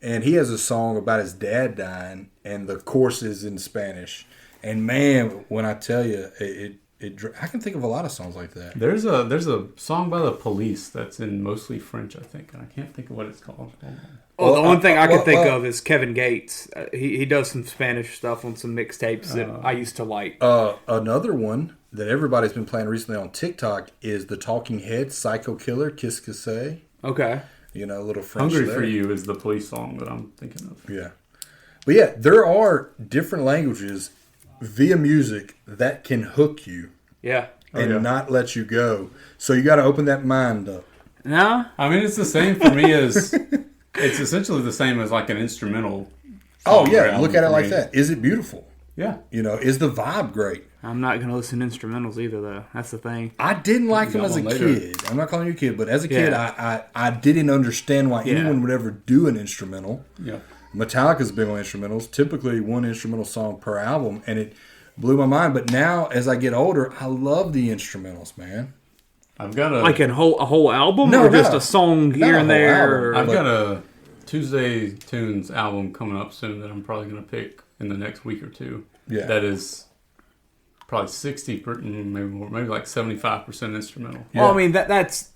and he has a song about his dad dying, and the chorus is in Spanish. And man, when I tell you, I can think of a lot of songs like that. There's a song by the Police that's in mostly French, I think, and I can't think of what it's called. Well, the one thing I can think of is Kevin Gates. He does some Spanish stuff on some mixtapes that I used to like. Another one that everybody's been playing recently on TikTok is the Talking Heads, Psycho Killer, Kiss Casse. Okay. You know, a little French Hungry there. For You is the Police song that I'm thinking of. Yeah. But yeah, there are different languages via music that can hook you. Yeah. And not let you go. So you got to open that mind up. No? I mean, it's the same for me as... It's essentially the same as like an instrumental. Oh, yeah. Look at it like that. Is it beautiful? Yeah. You know, is the vibe great? I'm not going to listen to instrumentals either, though. That's the thing. I didn't like them as a kid. I'm not calling you a kid, but as a kid, I didn't understand why anyone would ever do an instrumental. Yeah. Metallica's big on instrumentals. Typically one instrumental song per album, and it blew my mind. But now, as I get older, I love the instrumentals, man. I've got a... Like a whole album? Or just a song here and there? I've got a Tuesday Tunes album coming up soon that I'm probably going to pick in the next week or two. Yeah. That is probably 60, maybe more, maybe like 75% instrumental. Yeah. Well, I mean, that's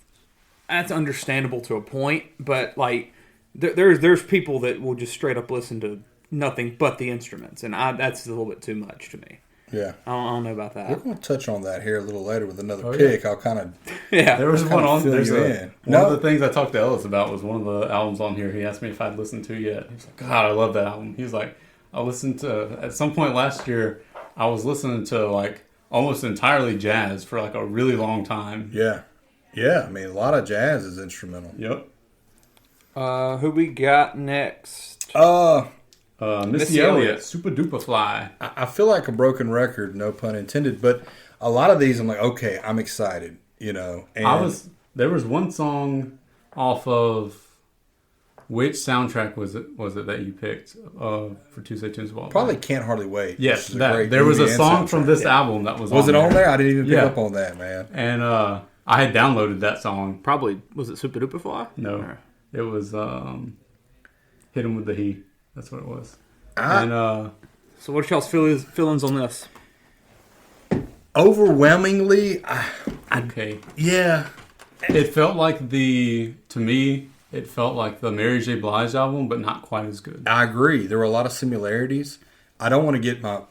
understandable to a point, but like there's people that will just straight up listen to nothing but the instruments, and that's a little bit too much to me. Yeah, I don't know about that. We're going to touch on that here a little later with another pick. I'll kind of There was one on. One of the things I talked to Ellis about was one of the albums on here. He asked me if I'd listened to yet. He was like, "God, I love that album." He was like, "I listened to at some point last year. I was listening to like almost entirely jazz for like a really long time." Yeah. I mean, a lot of jazz is instrumental. Yep. Who we got next? Missy Elliott, Super Duper Fly. I feel like a broken record, no pun intended, but a lot of these I'm like, okay, I'm excited, you know. And there was one song off of which soundtrack was it that you picked for Tuesday Tunes of All Time? Probably Can't Hardly Wait. Yes, there was a song from this album that was on there. Was it on there? I didn't even pick up on that, man. And I had downloaded that song. Probably, was it Super Duper Fly? No. It was Hit 'Em With the Heat. That's what it was. So what's y'all's feelings on this? Overwhelmingly, okay. Yeah. It felt like to me, it felt like the Mary J. Blige album, but not quite as good. I agree. There were a lot of similarities. I don't want to get my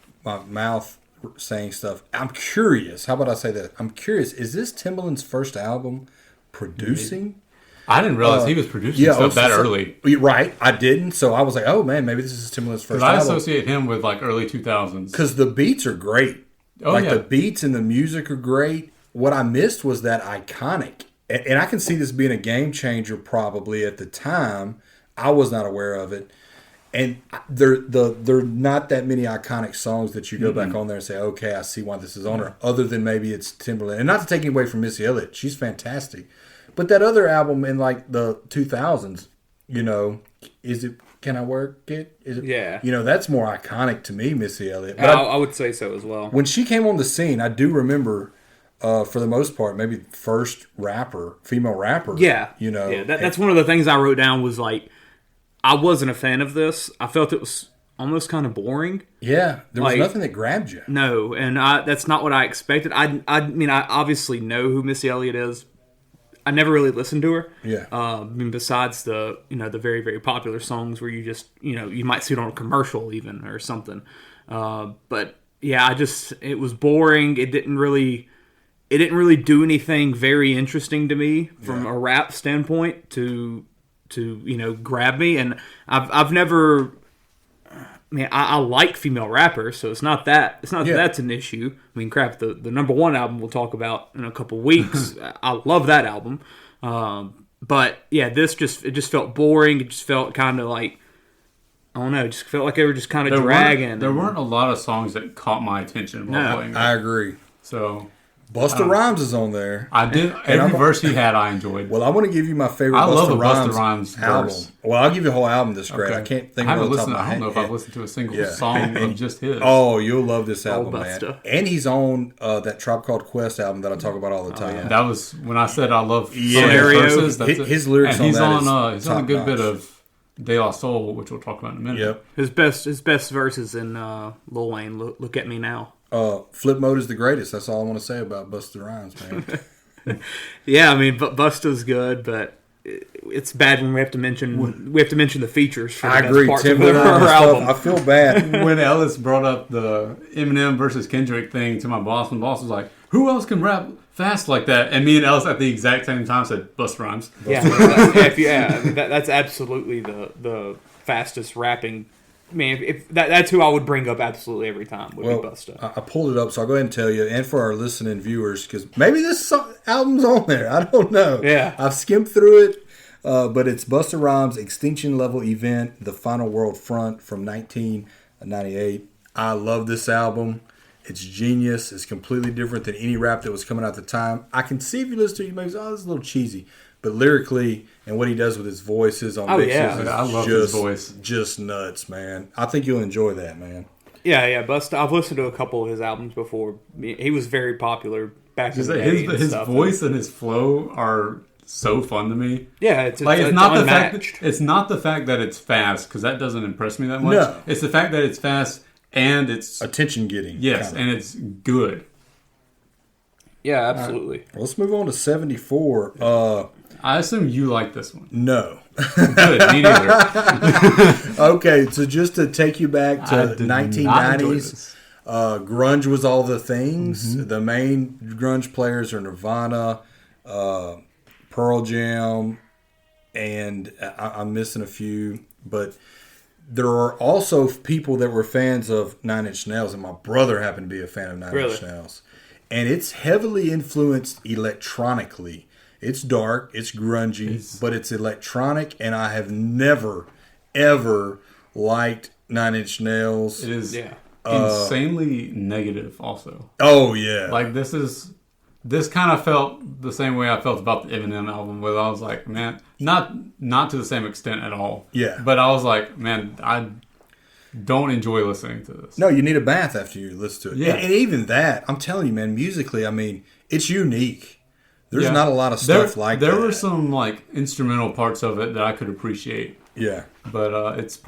mouth saying stuff. I'm curious. How about I say that? I'm curious. Is this Timbaland's first album producing? I didn't realize he was producing stuff that early. Right. I didn't. So I was like, oh, man, maybe this is Timbaland's first album. I associate him with like early 2000s. Because the beats are great. The beats and the music are great. What I missed was that iconic. And I can see this being a game changer probably at the time. I was not aware of it. And there are not that many iconic songs that you go back on there and say, okay, I see why this is on there, other than maybe it's Timbaland. And not to take anything away from Missy Elliott. She's fantastic. But that other album in like the 2000s, is it Can I Work It? Is it, yeah. That's more iconic to me, Missy Elliott. But I would say so as well. When she came on the scene, I do remember... for the most part, maybe first female rapper. Yeah. That's one of the things I wrote down was like, I wasn't a fan of this. I felt it was almost kind of boring. Yeah. There was nothing that grabbed you. No. And that's not what I expected. I mean, I obviously know who Missy Elliott is. I never really listened to her. Yeah. Besides the, the very, very popular songs where you just, you might see it on a commercial even or something. But yeah, it was boring. It didn't really do anything very interesting to me from a rap standpoint to grab me. And I've never. I mean, I like female rappers, so it's not that that's an issue. I mean, crap, the number one album we'll talk about in a couple weeks. I love that album, but yeah, it just felt boring. It just felt kind of like, I don't know. It just felt like they were just kind of dragging. There weren't a lot of songs that caught my attention while playing. I agree. So. Busta Rhymes is on there. I did. Every verse he had, I enjoyed. Well, I want to give you my favorite Busta Rhymes album. Verse. Well, I'll give you the whole album that's great. Okay. I can't think of the top of my head. I don't know if I've listened to a single song of just his. Oh, you'll love this album, man. And he's on that Tribe Called Quest album that I talk about all the time. That was when I said I love verses. His lyrics and on he's on a good bit of De La Soul, which we'll talk about in a minute. Yep. His best verses in Lil Wayne. Look at Me Now. Flip Mode is the greatest. That's all I want to say about Busta Rhymes, man. Yeah, I mean, Busta's good, but it's bad when we have to mention the features. For the best agree. Parts Tim of our album. I feel bad when Ellis brought up the Eminem versus Kendrick thing to my boss. My boss was like, "Who else can rap fast like that?" And me and Ellis at the exact same time said, "Busta Rhymes." That's absolutely the fastest rapping. I mean, that's who I would bring up absolutely every time would be Busta. I pulled it up, so I'll go ahead and tell you, and for our listening viewers, because maybe this album's on there. I don't know. Yeah. I've skimmed through it, but it's Busta Rhymes' Extinction Level Event, The Final World Front from 1998. I love this album. It's genius. It's completely different than any rap that was coming out at the time. I can see if you listen to it, you may say, this is a little cheesy. But lyrically, and what he does with his voices on mixes is I love his voice. Just nuts, man. I think you'll enjoy that, man. Yeah, Busta. I've listened to a couple of his albums before. He was very popular back in the day. His voice and his flow are so fun to me. Yeah, it's not unmatched. it's not the fact that it's fast, because that doesn't impress me that much. No. It's the fact that it's fast and it's attention getting. Yes, and it's good. Yeah, absolutely. Right. Well, let's move on to 74. I assume you like this one. No. Good, me neither. Okay, so just to take you back to 1990s, grunge was all the things. Mm-hmm. The main grunge players are Nirvana, Pearl Jam, and I'm missing a few, but there are also people that were fans of Nine Inch Nails, and my brother happened to be a fan of Nine Inch Nails. And it's heavily influenced electronically. It's dark, it's grungy, but it's electronic, and I have never, ever liked Nine Inch Nails. It is insanely negative also. Oh, yeah. Like, this is this kind of felt the same way I felt about the Eminem album, where I was like, man, not to the same extent at all. Yeah. But I was like, man, I don't enjoy listening to this. No, you need a bath after you listen to it. Yeah. And even that, I'm telling you, man, musically, I mean, it's unique. There's not a lot of stuff like that. There were some like instrumental parts of it that I could appreciate. Yeah. But it's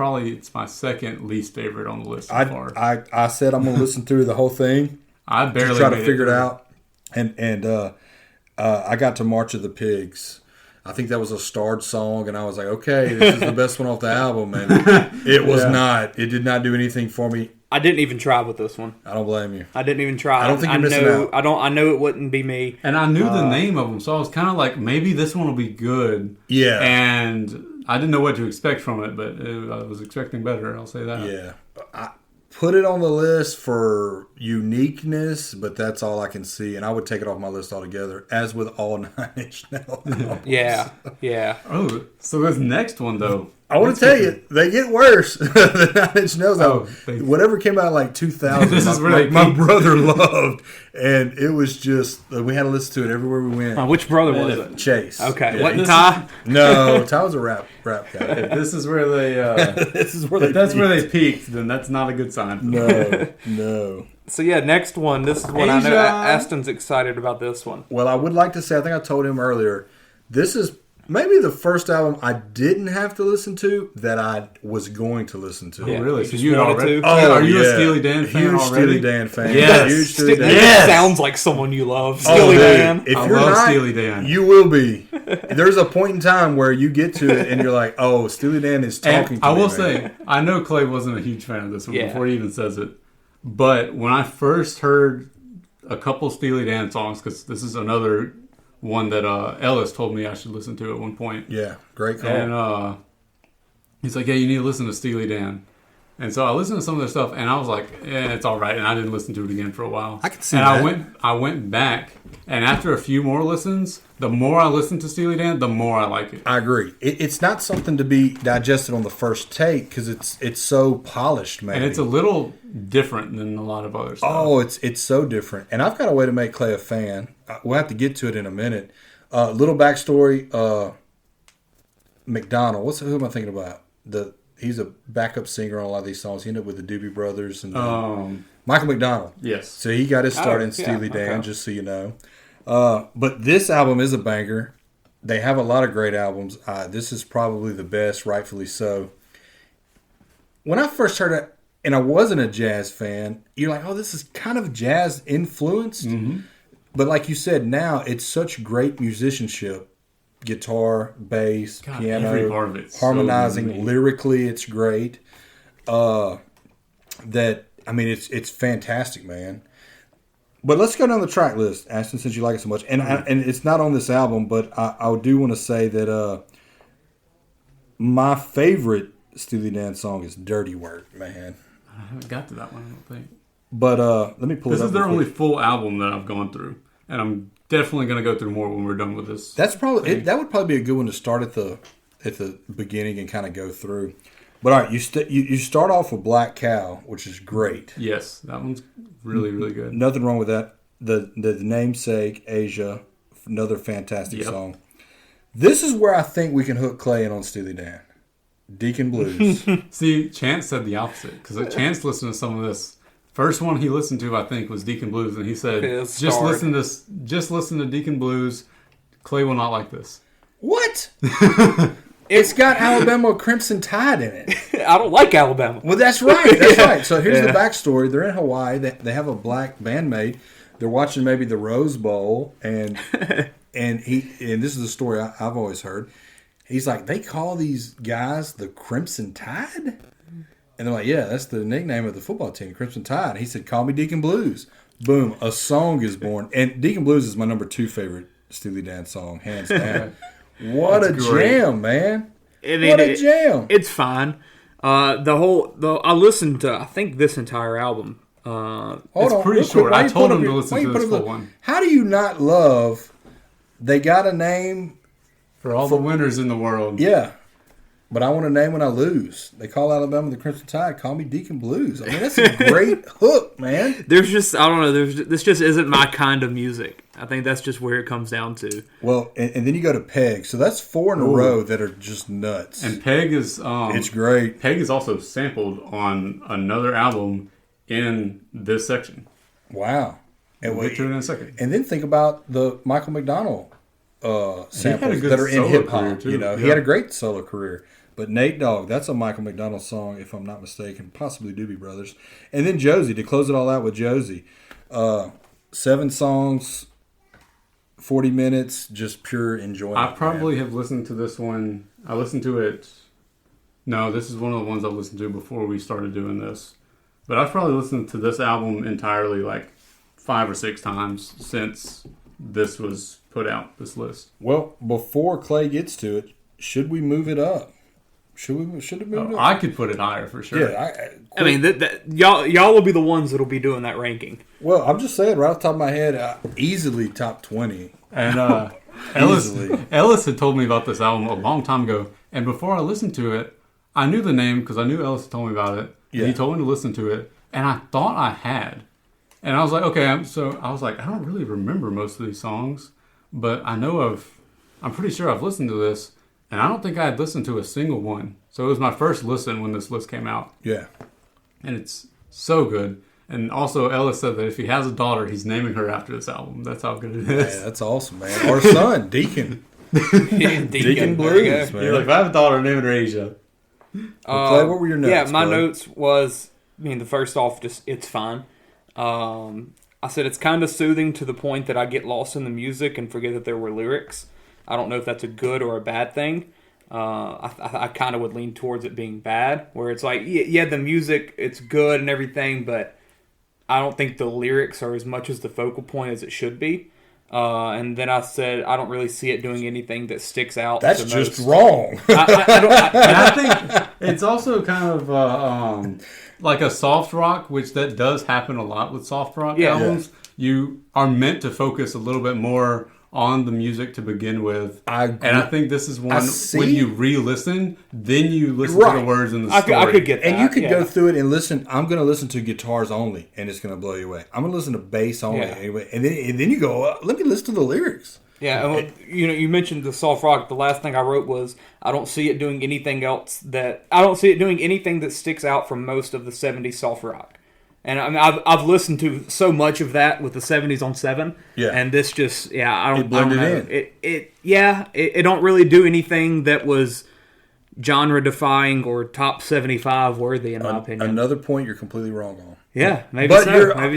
my second least favorite on the list so far. I said I'm going to listen through the whole thing. I barely try to figure it out. And I got to March of the Pigs. I think that was a starred song, and I was like, okay, this is the best one off the album, and it was not. It did not do anything for me. I didn't even try with this one. I don't blame you. I didn't even try. I don't think you're missing out. I know it wouldn't be me. And I knew the name of them, so I was kind of like, maybe this one will be good. Yeah. And I didn't know what to expect from it, but I was expecting better, I'll say that. Yeah. I put it on the list for uniqueness, but that's all I can see, and I would take it off my list altogether, as with all Nine Inch Nails. Yeah. Oh, so this next one, though. I want to tell you, they get worse. The Nine Inch Nails album. Whatever came out like 2000, this is where my brother loved, and it was just, we had to listen to it everywhere we went. Which brother was it? Chase. Okay. Yeah. Wasn't Ty? No, Ty was a rap guy. If this is where they where they peaked, then that's not a good sign. No. So yeah, next one. This is what I know Aston's excited about this one. Well, I would like to say, I think I told him earlier, this is maybe the first album I didn't have to listen to that I was going to listen to. Yeah. Oh, really? So you already? Oh, are you a Steely Dan fan huge already? Steely Dan fan. Yes. Huge Steely Dan. Yes. Sounds like someone you love. Steely Dan. If I you're love not, Steely Dan. You will be. There's a point in time where you get to it and you're like, oh, Steely Dan is talking to me. I will say, I know Clay wasn't a huge fan of this one before he even says it. But when I first heard a couple Steely Dan songs, because this is another one that Ellis told me I should listen to at one point. Yeah, great call. And he's like, yeah, you need to listen to Steely Dan. And so I listened to some of their stuff, and I was like, it's all right. And I didn't listen to it again for a while. I can see and that. I went back, and after a few more listens, the more I listened to Steely Dan, the more I like it. I agree. It's not something to be digested on the first take because it's so polished, man. And it's a little different than a lot of other stuff. Oh, it's so different. And I've got a way to make Clay a fan. We'll have to get to it in a minute. Little backstory. McDonald. Who am I thinking about? He's a backup singer on a lot of these songs. He ended up with the Doobie Brothers and Michael McDonald. Yes. So he got his start in Steely Dan, just so you know. But this album is a banger. They have a lot of great albums. This is probably the best, rightfully so. When I first heard it, and I wasn't a jazz fan, you're like, oh, this is kind of jazz influenced. Mm-hmm. But like you said, now it's such great musicianship. Guitar, bass, piano, every part of it's harmonizing, so lyrically, it's great. It's fantastic, man. But let's go down the track list, Aston, since you like it so much. And and it's not on this album, but I do want to say that my favorite Steely Dan song is Dirty Work, man. I haven't got to that one, I don't think. But let me pull it up. This is their only full album that I've gone through. And I'm definitely going to go through more when we're done with this. That's probably that would probably be a good one to start at the beginning and kind of go through. But all right, you start off with Black Cow, which is great. Yes, that one's really, really good. Nothing wrong with that. The namesake, Asia, another fantastic song. This is where I think we can hook Clay in on Steely Dan. Deacon Blues. See, Chance said the opposite because Chance listened to some of this. First one he listened to, I think, was Deacon Blues, and he said, "Just listen to Deacon Blues. Clay will not like this." What? It's got Alabama Crimson Tide in it. I don't like Alabama. Well, that's right. That's right. So here's the backstory. They're in Hawaii. They have a black bandmate. They're watching maybe the Rose Bowl, and this is a story I've always heard. He's like, they call these guys the Crimson Tide? And they're like, yeah, that's the nickname of the football team, Crimson Tide. And he said, call me Deacon Blues. Boom, a song is born. And Deacon Blues is my number 2 favorite Steely Dan song, hands down. What a jam, man. What a jam. It's fine. I listened to, I think, this entire album. It's pretty short. I told him to listen to this full one. How do you not love They Got a Name for all the winners in the world? Yeah. But I want a name when I lose. They call Alabama the Crimson Tide. Call me Deacon Blues. I mean, that's a great hook, man. There's just, I don't know. This just isn't my kind of music. I think that's just where it comes down to. Well, and then you go to Peg. So that's 4 in a row that are just nuts. And Peg is... it's great. Peg is also sampled on another album in this section. Wow. And we'll get to it in a second. And then think about the Michael McDonald samples that are in hip-hop. You know, he had a great solo career. But Nate Dogg, that's a Michael McDonald song, if I'm not mistaken. Possibly Doobie Brothers. And then Josie, to close it all out with Josie. 7 songs, 40 minutes, just pure enjoyment. I probably have listened to this one. I listened to it. No, this is one of the ones I listened to before we started doing this. But I've probably listened to this album entirely like 5 or 6 times since this was put out, this list. Well, before Clay gets to it, should we move it up? Should it move it up? I could put it higher for sure. Yeah, I mean, y'all will be the ones that'll be doing that ranking. Well, I'm just saying, right off the top of my head, easily top 20. And Ellis had told me about this album a long time ago, and before I listened to it, I knew the name because I knew Ellis had told me about it. Yeah. He told me to listen to it, and I thought I had. And I was like, okay, I don't really remember most of these songs, but I'm pretty sure I've listened to this. And I don't think I had listened to a single one. So it was my first listen when this list came out. Yeah. And it's so good. And also Ellis said that if he has a daughter, he's naming her after this album. That's how good it is. Yeah, that's awesome, man. Our son, Deacon. Deacon Blues, man. He's like, if I have a daughter, I'm naming her Asia. Clay, what were your notes? Yeah, my notes was, the first off, just it's fine. I said it's kind of soothing to the point that I get lost in the music and forget that there were lyrics. I don't know if that's a good or a bad thing. I kind of would lean towards it being bad, where it's like, yeah, the music, it's good and everything, but I don't think the lyrics are as much as the focal point as it should be. And then I said, I don't really see it doing anything that sticks out. That's just wrong. I think it's also kind of like a soft rock, which that does happen a lot with soft rock albums. Yeah. You are meant to focus a little bit more on the music to begin with. And I think this is one when you re-listen, then you listen to the words in the story. I could get that. And you could go through it and listen. I'm going to listen to guitars only, and it's going to blow you away. I'm going to listen to bass only anyway. And then you go, let me listen to the lyrics. Yeah, well, you mentioned the soft rock. The last thing I wrote was, I don't see it doing anything that sticks out from most of the 70s soft rock. And I mean, I've listened to so much of that with the 70s on 7. Yeah. And this just, I don't know. It don't really do anything that was genre defying or top 75 worthy in my opinion. Another point you're completely wrong on. Yeah, maybe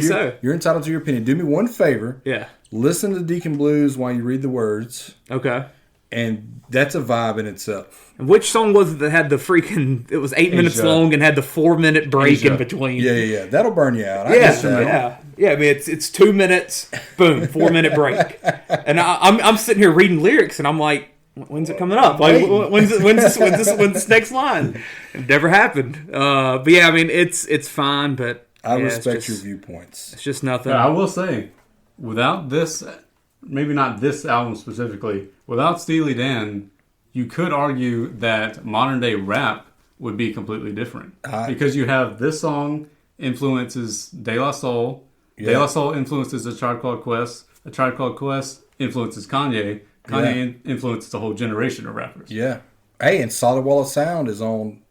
so. You're entitled to your opinion. Do me one favor. Yeah. Listen to Deacon Blues while you read the words. Okay. And that's a vibe in itself. And which song was it that had the freaking... It was 8 minutes long and had the 4-minute break in between. Yeah. That'll burn you out. Yeah. I mean, it's 2 minutes, boom, 4-minute break. And I'm sitting here reading lyrics, and I'm like, when's it coming up? Like, when's this next line? It never happened. But yeah, I mean, it's fine, but... I respect your viewpoints. It's just nothing. Yeah, I will say, without this... Maybe not this album specifically. Without Steely Dan, you could argue that modern day rap would be completely different. Because you have this song influences De La Soul. Yeah. De La Soul influences A Tribe Called Quest. A Tribe Called Quest influences Kanye. Kanye influences a whole generation of rappers. Yeah. Hey, and Solid Wall of Sound is on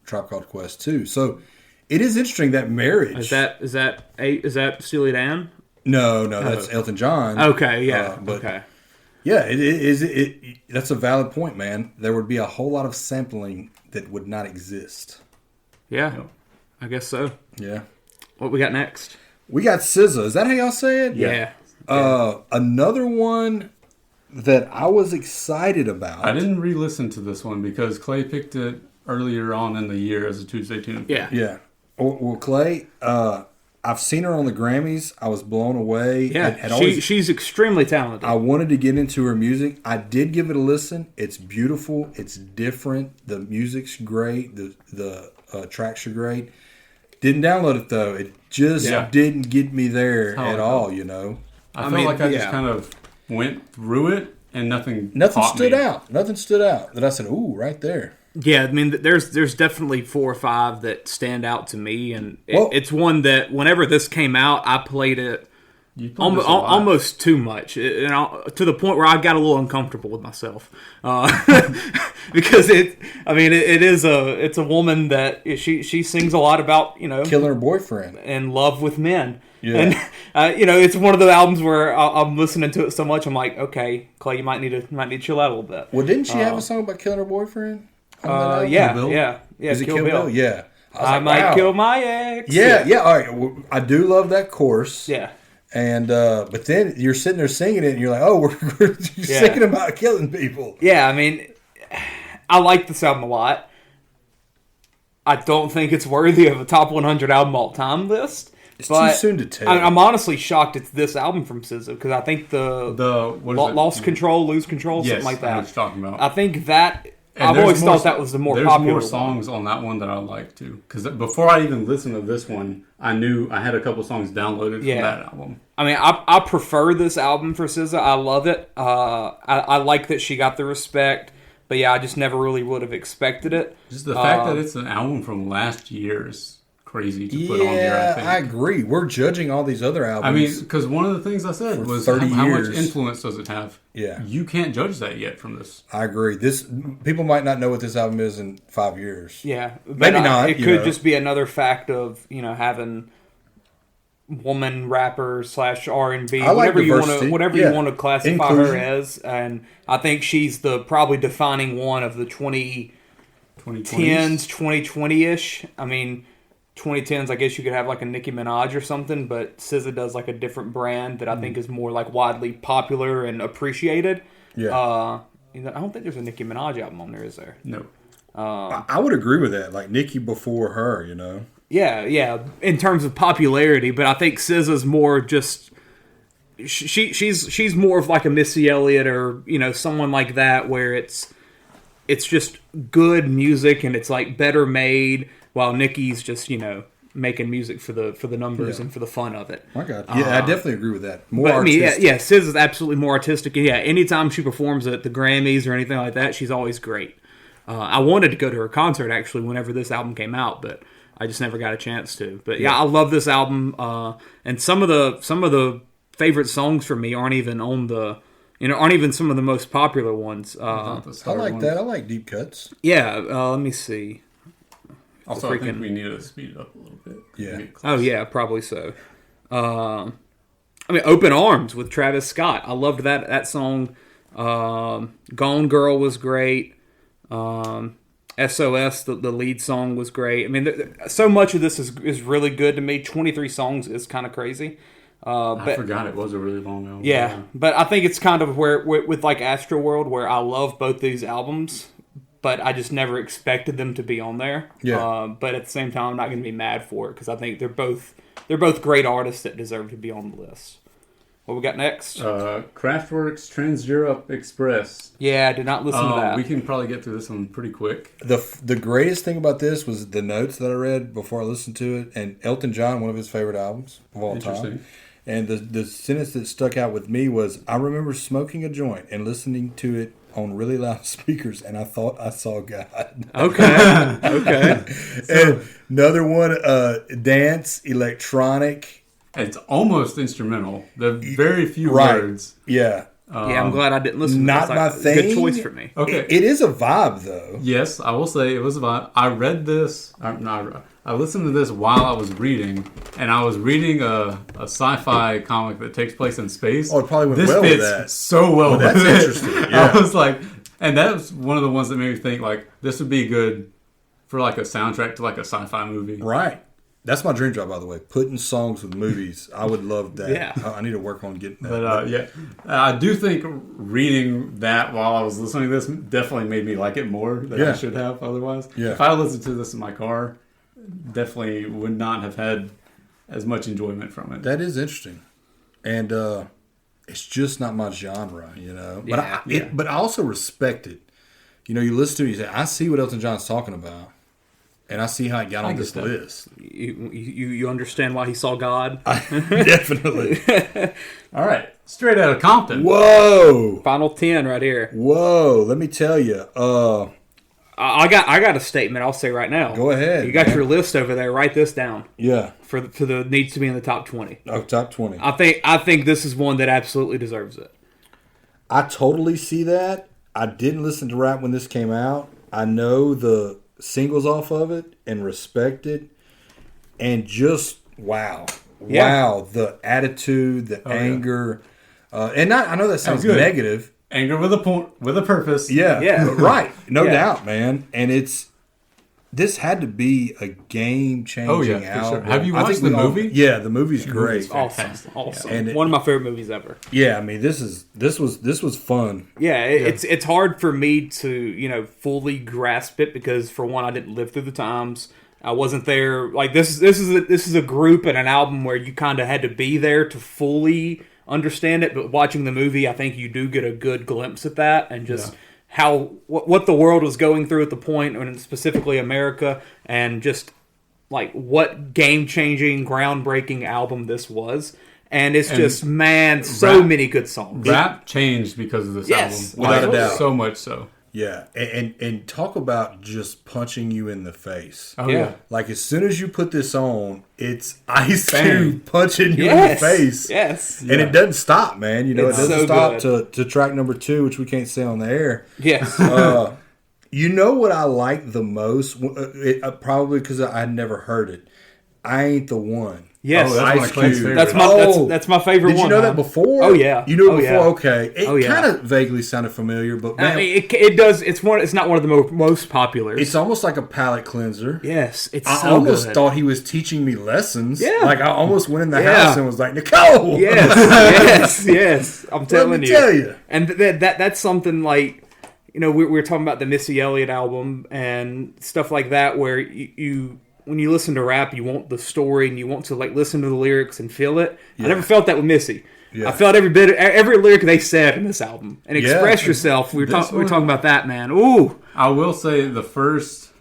Tribe Called Quest too. So it is interesting, that marriage. Is that Steely Dan? No, that's Elton John. Okay, yeah. Okay. Yeah, it is. That's a valid point, man. There would be a whole lot of sampling that would not exist. Yeah, I guess so. Yeah. What we got next? We got SZA. Is that how y'all say it? Yeah. Another one that I was excited about. I didn't re-listen to this one because Clay picked it earlier on in the year as a Tuesday tune. Yeah. Well, Clay, I've seen her on the Grammys. I was blown away. Yeah, she's extremely talented. I wanted to get into her music. I did give it a listen. It's beautiful. It's different. The music's great. The tracks are great. Didn't download it, though. It just didn't get me there at all, you know. I felt like I just kind of went through it and nothing stood out. Nothing stood out that I said, ooh, right there. Yeah, I mean, there's definitely 4 or 5 that stand out to me, and it's one that whenever this came out, I played it Almost too much, to the point where I got a little uncomfortable with myself, because it is a woman that she sings a lot about killing her boyfriend and love with men, and it's one of the albums where I'm listening to it so much I'm like, okay, Clay, you might need to chill out a little bit. Well, didn't she have a song about killing her boyfriend? Yeah. Is it Kill Bill? Yeah. I might kill my ex. Yeah. All right, well, I do love that chorus. Yeah. And but then you're sitting there singing it, and you're like, "Oh, we're singing about killing people." Yeah, I mean, I like this album a lot. I don't think it's worthy of a top 100 album all time list. It's too soon to tell. I'm honestly shocked it's this album from SZA, because I think the Lost Control, Lose Control, something like that. I know what you're talking about. I think that. I've always thought that was the more popular one. There's more songs on that one that I like too. Because before I even listened to this one, I knew I had a couple songs downloaded from that album. I mean, I prefer this album for SZA. I love it. I like that she got the respect. But yeah, I just never really would have expected it. Just the fact that it's an album from last year is crazy to put on here, I think. I agree. We're judging all these other albums. I mean, because one of the things I said was how much influence does it have? Yeah. You can't judge that yet from this. I agree. People might not know what this album is in 5 years. Yeah. Maybe not. It could just be another fact of, having woman rapper / R&B, whatever you want to classify her as. And I think she's the probably defining one of the 2010s, 2020-ish. I mean, 2010s, I guess you could have like a Nicki Minaj or something, but SZA does like a different brand that I think is more like widely popular and appreciated. Yeah. I don't think there's a Nicki Minaj album on there, is there? No. I would agree with that. Like Nicki before her, Yeah, in terms of popularity, but I think SZA's more just she's more of like a Missy Elliott or someone like that, where it's just good music and it's like better made. While Nicki's just, making music for the numbers and for the fun of it. My God. Yeah, I definitely agree with that. More artistic. SZA's absolutely more artistic. Yeah, anytime she performs at the Grammys or anything like that, she's always great. I wanted to go to her concert, actually, whenever this album came out, but I just never got a chance to. But yeah, I love this album. And some of the favorite songs for me aren't even on the... aren't even some of the most popular ones. I like that. I like deep cuts. Yeah, let me see. Also, I think we need to speed it up a little bit. Yeah. Oh, yeah, probably so. Open Arms with Travis Scott. I loved that song. Gone Girl was great. SOS, the lead song, was great. I mean, so much of this is really good to me. 23 songs is kind of crazy. I forgot it was a really long album. Yeah, but I think it's kind of where with like Astroworld, where I love both these albums, but I just never expected them to be on there. Yeah. But at the same time, I'm not going to be mad for it because I think they're both great artists that deserve to be on the list. What we got next? Kraftwerk's Trans-Europe Express. Yeah, I did not listen to that. We can probably get through this one pretty quick. The greatest thing about this was the notes that I read before I listened to it, and Elton John, one of his favorite albums of all time. And the sentence that stuck out with me was, I remember smoking a joint and listening to it on really loud speakers, and I thought I saw God. Okay. Okay. And another one, dance, electronic. It's almost instrumental. There are very few words. Yeah. I'm glad I didn't listen to Not this. my thing. Good choice for me. Okay. It is a vibe, though. Yes, I will say it was a vibe. I read this. I listened to this while I was reading, and I was reading a sci-fi comic that takes place in space. Oh, it probably went this well with fits that. so well with that's it. interesting. Yeah. I was like, and that was one of the ones that made me think, like, this would be good for, like, a soundtrack to, like, a sci-fi movie. Right. That's my dream job, by the way. Putting songs with movies. I would love that. Yeah. I need to work on getting that. But, yeah. I do think reading that while I was listening to this definitely made me like it more than I should have otherwise. Yeah. If I listened to this in my car, definitely would not have had as much enjoyment from it. That is interesting. And it's just not my genre, But but I also respect it. You listen to it, you say, I see what Elton John's talking about. And I see how it got on this list. You understand why he saw God? Definitely. All right. Straight out of Compton. Whoa. Final 10 right here. Whoa. Let me tell you. I got a statement I'll say right now. Go ahead. You got your list over there. Write this down. Yeah. For the needs to be in the top 20. Oh, top 20. I think this is one that absolutely deserves it. I totally see that. I didn't listen to rap when this came out. I know the singles off of it and respect it. And just, wow. Yeah. Wow. The attitude, the anger. And I know that sounds negative. Anger with a purpose. Yeah. Right. No Yeah. doubt, man. And this had to be a game-changing album. Sure. Have you watched the movie? Yeah, the movie's great. Awesome. And one of my favorite movies ever. Yeah, I mean, this was fun. Yeah, it's hard for me to fully grasp it because for one, I didn't live through the times. I wasn't there. Like this is a group and an album where you kind of had to be there to fully understand it. But watching the movie, I think you do get a good glimpse at that and just. Yeah. What the world was going through at the point, and specifically America, and just like what game-changing, groundbreaking album this was. And it's just, man, so many good songs. Rap changed because of this album. Without a doubt. So much so. Yeah, and talk about just punching you in the face. Oh, yeah. Like, as soon as you put this on, it's Ice Cube punching you in the face. Yes. And it doesn't stop, man. It doesn't so stop to track number 2, which we can't say on the air. Yes. You know what I like the most? Probably because I had never heard it. I Ain't the One. Yes, Ice Cube. That's my favorite one. Did you know that before? Oh yeah, you knew it before. Yeah. Okay, it kind of vaguely sounded familiar, but man, it does. It's not one of the most popular. It's almost like a palate cleanser. Yes, it's. I almost thought he was teaching me lessons. Yeah, like I almost went in the house and was like, Nicole. Yes. I'm telling you. Tell you. And that's something like, we were talking about the Missy Elliott album and stuff like that, where you when you listen to rap, you want the story and you want to like listen to the lyrics and feel it. Yeah. I never felt that with Missy. Yeah. I felt every lyric they said in this album. And Express Yourself. We were talking about that, man. Ooh. I will say the first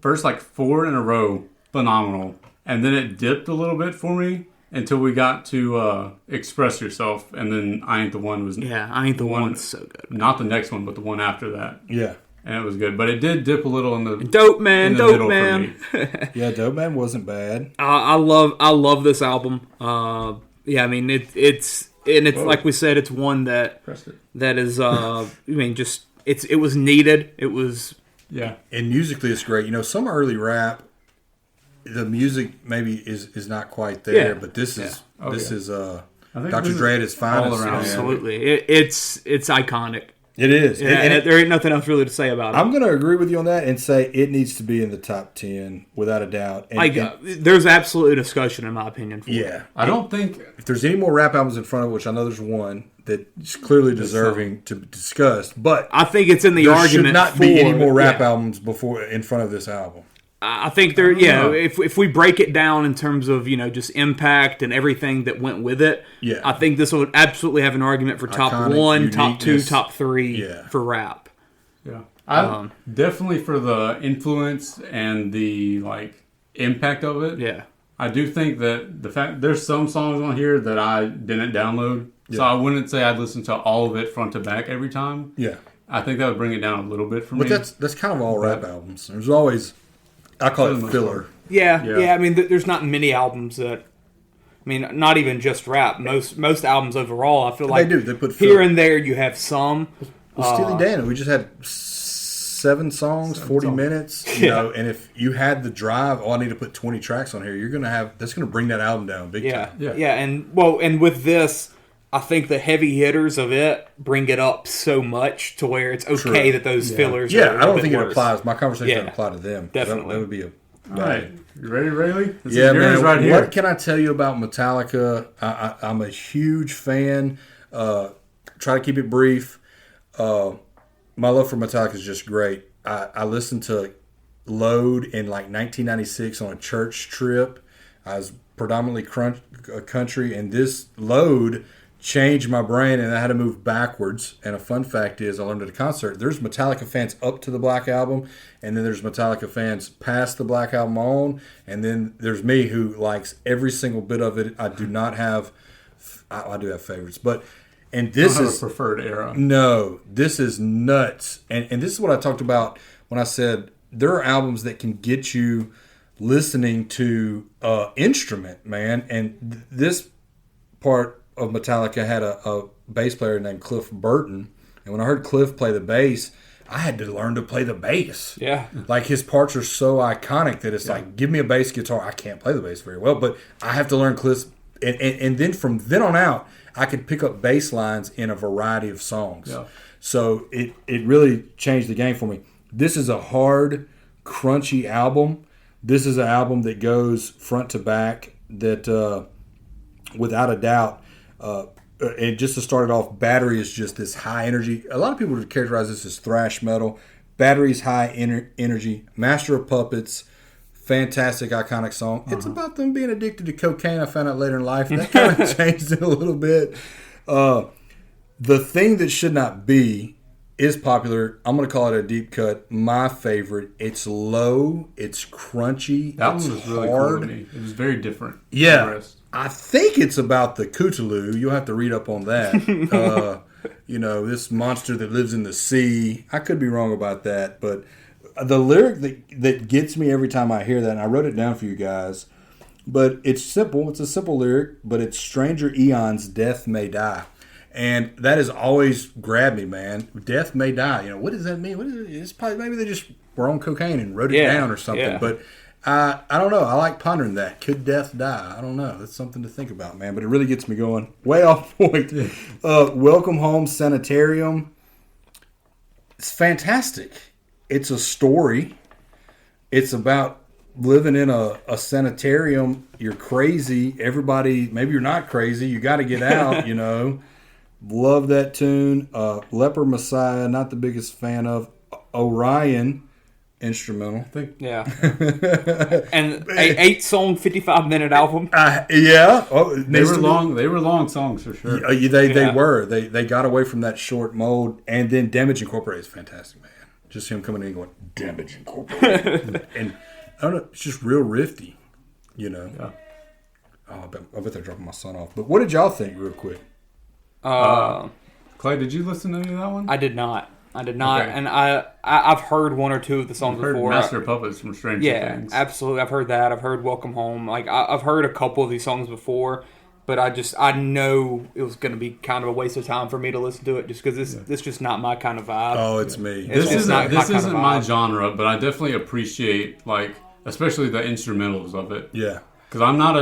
like 4 in a row, phenomenal. And then it dipped a little bit for me until we got to Express Yourself, and then I Ain't the One was I Ain't the One was so good. Not the next one, but the one after that. Yeah. And it was good, but it did dip a little in the Dope Man. Yeah, Dope Man wasn't bad. I love this album. Yeah, I mean it's like we said, it's one that is it was needed. It was and musically it's great. Some early rap, the music maybe is not quite there, but this is Dr. Dre at his finest. Absolutely, it's iconic. It is. And there ain't nothing else really to say about it. I'm going to agree with you on that and say it needs to be in the top 10 without a doubt. There's absolutely discussion in my opinion for it. I don't think if there's any more rap albums in front of it, which I know there's one that's clearly deserving to be discussed, but I think it's in the argument. There should not be any more rap albums in front of this album. I think if we break it down in terms of just impact and everything that went with it, I think this would absolutely have an argument for top Iconic, 1, uniqueness. top 2, top 3 for rap. Yeah, definitely for the influence and the impact of it. Yeah, I do think that the fact there's some songs on here that I didn't download, so I wouldn't say I'd listen to all of it front to back every time. Yeah, I think that would bring it down a little bit for me. But that's kind of all rap albums. There's always. I call it filler. Yeah. I mean, there's not many albums that. I mean, not even just rap. Most albums overall, I feel like they do. They put here and there. You have some. Well, Steely Dan, we just had 7 songs, 40 minutes. And if you had the drive, I need to put 20 tracks on here. You're gonna have that's gonna bring that album down big time. Yeah, and with this, I think the heavy hitters of it bring it up so much to where it's okay that those fillers. Yeah, I don't think it applies. My conversation doesn't apply to them. Definitely, that would be a. All right, you ready, Railey? Man. Right here. What can I tell you about Metallica? I'm a huge fan. Try to keep it brief. My love for Metallica is just great. I listened to Load in 1996 on a church trip. I was predominantly country, and this Load changed my brain, and I had to move backwards. And a fun fact is, I learned at a concert, there's Metallica fans up to the Black Album, and then there's Metallica fans past the Black Album on, and then there's me who likes every single bit of it. I do not have, I do have favorites, but and this is a preferred era. No, this is nuts, and this is what I talked about when I said there are albums that can get you listening to instrument, man. And this part of Metallica had a bass player named Cliff Burton. And when I heard Cliff play the bass, I had to learn to play the bass. Yeah. Like, his parts are so iconic that it's like, give me a bass guitar. I can't play the bass very well, but I have to learn Cliff's. And then from then on out, I could pick up bass lines in a variety of songs. Yeah. So it really changed the game for me. This is a hard, crunchy album. This is an album that goes front to back that, without a doubt, and just to start it off, Battery is just this high energy. A lot of people would characterize this as thrash metal. Battery's high energy. Master of Puppets, fantastic, iconic song. It's about them being addicted to cocaine. I found out later in life. That kind of changed it a little bit. The Thing That Should Not Be is popular. I'm going to call it a deep cut. My favorite. It's low. It's crunchy. That it's one was really hard. cool to me. It was very different. Yeah. From the rest. I think it's about the Cthulhu. You'll have to read up on that. This monster that lives in the sea. I could be wrong about that, but the lyric that gets me every time I hear that, and I wrote it down for you guys, but it's simple. It's a simple lyric, but it's stranger eons, death may die. And that has always grabbed me, man. Death may die. What does that mean? What is it? It's probably maybe they just were on cocaine and wrote it down or something. Yeah. But I don't know. I like pondering that. Could death die? I don't know. That's something to think about, man. But it really gets me going. Way off point. Welcome Home Sanitarium. It's fantastic. It's a story. It's about living in a sanitarium. You're crazy. Everybody, maybe you're not crazy. You got to get out, Love that tune. Leper Messiah, not the biggest fan of. Orion, instrumental. Yeah. And a 8-song, 55-minute album. Yeah. Oh, They were long. They were long songs for sure. They were. They got away from that short mold, and then Damage Incorporated is fantastic, man. Just him coming in and going, Damage Incorporated. And I don't know, it's just real riffy, Yeah. Oh, I bet they're dropping my son off. But what did y'all think, real quick? Clay, did you listen to any of that one? I did not. Okay. And I've heard one or two of the songs I've heard before. Master of Puppets from Stranger Things. Yeah, absolutely. I've heard that. I've heard Welcome Home. Like, I've heard a couple of these songs before, but I know it was going to be kind of a waste of time for me to listen to it just because this is just not my kind of vibe. Oh, it's me. This isn't my genre, but I definitely appreciate, especially the instrumentals of it. Yeah. Because I'm not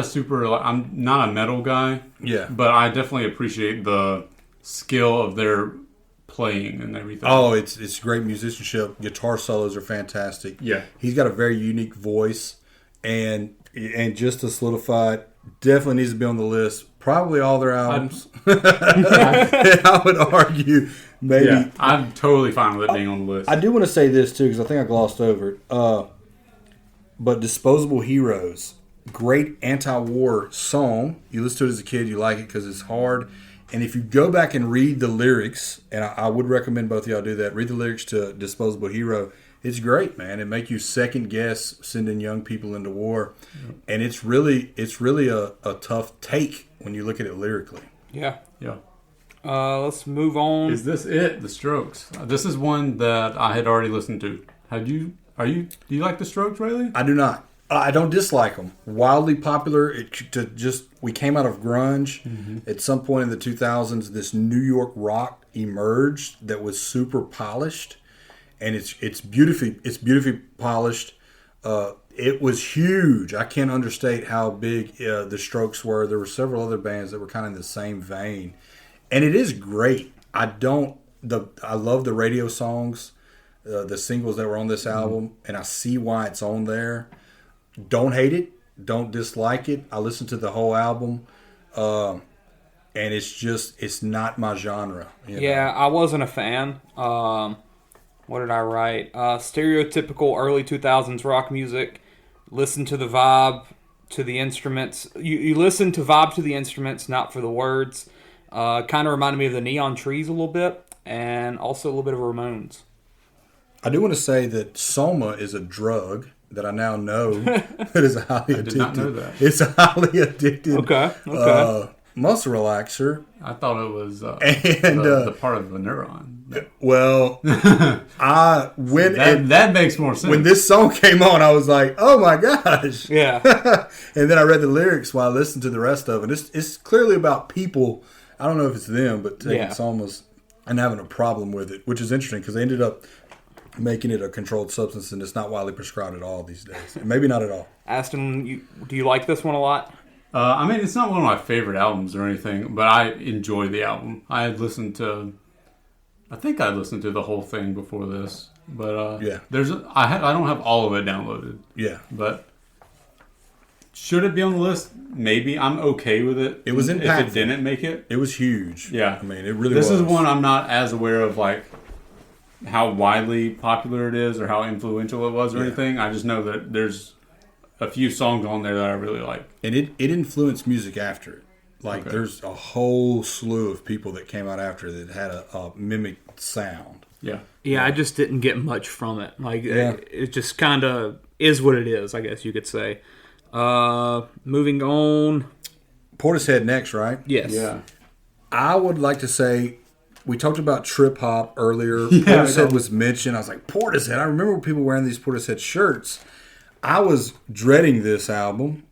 a metal guy. Yeah. But I definitely appreciate the skill of their playing and everything. Oh, it's great musicianship. Guitar solos are fantastic. Yeah. He's got a very unique voice, and just to solidify it, definitely needs to be on the list. Probably all their albums. I would argue maybe. Yeah, I'm totally fine with it being on the list. I do want to say this too because I think I glossed over it. But Disposable Heroes, great anti-war song. You listen to it as a kid, you like it because it's hard. And if you go back and read the lyrics, and I would recommend both of y'all do that, read the lyrics to Disposable Hero. It's great, man. It make you second guess sending young people into war, and it's really a tough take when you look at it lyrically. Yeah. Yeah. Let's move on. Is this it? The Strokes. This is one that I had already listened to. Do you like the Strokes, Railey? I do not. I don't dislike them. Wildly popular. We came out of grunge. Mm-hmm. At some point in the 2000s, this New York rock emerged that was super polished, and it's beautifully polished. It was huge. I can't understate how big the Strokes were. There were several other bands that were kind of in the same vein, and it is great. I love the radio songs, the singles that were on this album, and I see why it's on there. Don't hate it. Don't dislike it. I listened to the whole album, and it's not my genre. Yeah, I wasn't a fan. What did I write? Stereotypical early 2000s rock music. Listen to the vibe, to the instruments. You listen to vibe to the instruments, not for the words. Kind of reminded me of the Neon Trees a little bit, and also a little bit of Ramones. I do want to say that Soma is a drug that I now know that is highly addictive. I did not know that. It's highly addictive. Okay. muscle relaxer. I thought it was And the part of the neuron. Well, that makes more sense. When this song came on, I was like, "Oh my gosh!" Yeah. And then I read the lyrics while I listened to the rest of it. It's clearly about people. I don't know if it's them, but taking songs and having a problem with it, which is interesting because they ended up making it a controlled substance, and it's not widely prescribed at all these days. Maybe not at all. Aston, do you like this one a lot? I mean, it's not one of my favorite albums or anything, but I enjoy the album. I think I listened to the whole thing before this, but I don't have all of it downloaded. Yeah, but should it be on the list? Maybe. I'm okay with it. It was impactful. If it didn't make it, it was huge. Yeah, I mean, it really. This was. is one I'm not as aware of, like how widely popular it is or how influential it was or anything. I just know that there's a few songs on there that I really like. And it influenced music after it. Like, there's a whole slew of people that came out after that had a mimicked sound. Yeah. Yeah, I just didn't get much from it. Like, it just kind of is what it is, I guess you could say. Moving on. Portishead next, right? Yes. Yeah. I would like to say, we talked about trip hop earlier. Portishead was mentioned. I was like, Portishead. I remember people wearing these Portishead shirts. I was dreading this album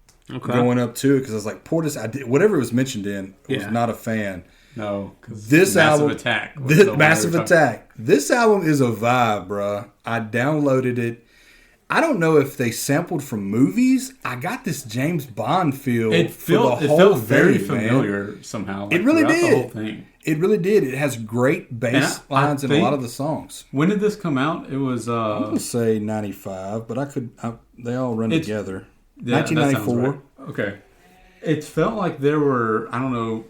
going up to it because I was like, Portishead, whatever it was mentioned in, I was not a fan. No, this Massive album, Attack. Massive Attack. This album is a vibe, bruh. I downloaded it. I don't know if they sampled from movies. I got this James Bond feel. It felt very familiar somehow. It really did. The whole thing. It really did. It has great bass lines in a lot of the songs. When did this come out? It was I'm gonna say 95, but they all run together. Yeah, 1994. Right. Okay. It felt like there were, I don't know,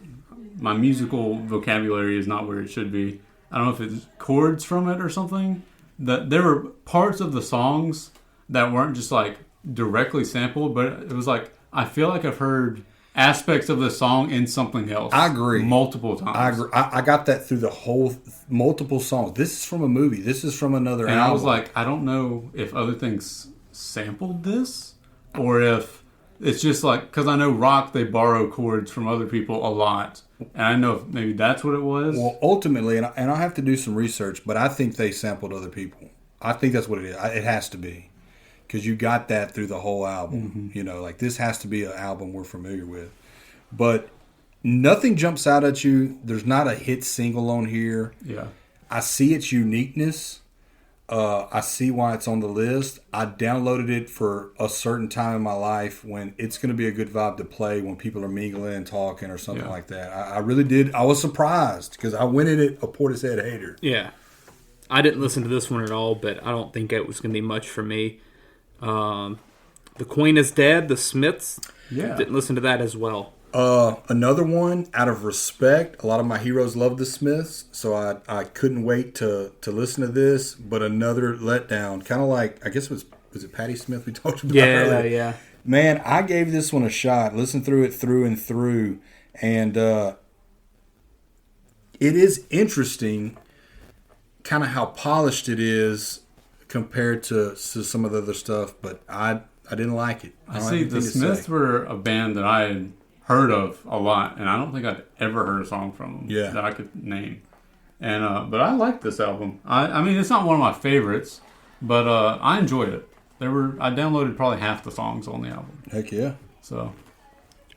my musical vocabulary is not where it should be. I don't know if it's chords from it or something. That there were parts of the songs that weren't just like directly sampled, but it was like, I feel like I've heard aspects of the song in something else. I agree. Multiple times. I agree. I got that through the whole multiple songs. This is from a movie. This is from another album. I was like, I don't know if other things sampled this or if it's just like, because I know rock, they borrow chords from other people a lot. And I know if maybe that's what it was. Well, ultimately, and I'll have to do some research, but I think they sampled other people. I think that's what it is. It has to be. Because you got that through the whole album. Mm-hmm. You know, like this has to be an album we're familiar with. But nothing jumps out at you. There's not a hit single on here. Yeah. I see its uniqueness. I see why it's on the list. I downloaded it for a certain time in my life when it's going to be a good vibe to play when people are mingling and talking or something like that. I really did. I was surprised because I went in it a Portishead hater. Yeah. I didn't listen to this one at all, but I don't think it was going to be much for me. The Queen is Dead, The Smiths. Yeah. Didn't listen to that as well. Another one, out of respect, a lot of my heroes love the Smiths, so I couldn't wait to listen to this, but another letdown, kind of like, I guess was it Patti Smith we talked about earlier? Yeah. Man, I gave this one a shot, listened through it through and through, and it is interesting kind of how polished it is compared to some of the other stuff, but I didn't like it. I see, the Smiths were a band that I had heard of a lot, and I don't think I'd ever heard a song from them that I could name. And but I liked this album. I mean, it's not one of my favorites, but I enjoyed it. I downloaded probably half the songs on the album. Heck yeah. So,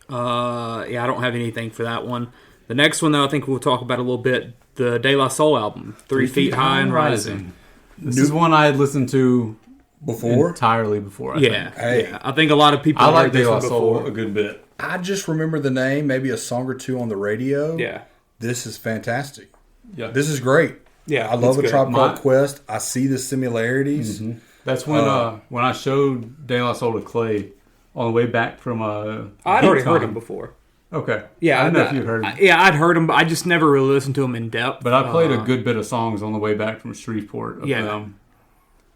I don't have anything for that one. The next one, though, I think we'll talk about a little bit. The De La Soul album, 3 Feet High and Rising. This is one I had listened to entirely before. I think a lot of people. I like De La Soul a good bit. I just remember the name, maybe a song or two on the radio. Yeah, this is fantastic. Yeah, this is great. Yeah, I love A Tribe Called Quest. I see the similarities. Mm-hmm. That's when I showed De La Soul to Clay on the way back from I'd already heard him before. Okay. Yeah, I don't know if you've heard him. Yeah, I'd heard him, but I just never really listened to him in depth. But I played a good bit of songs on the way back from Shreveport of them.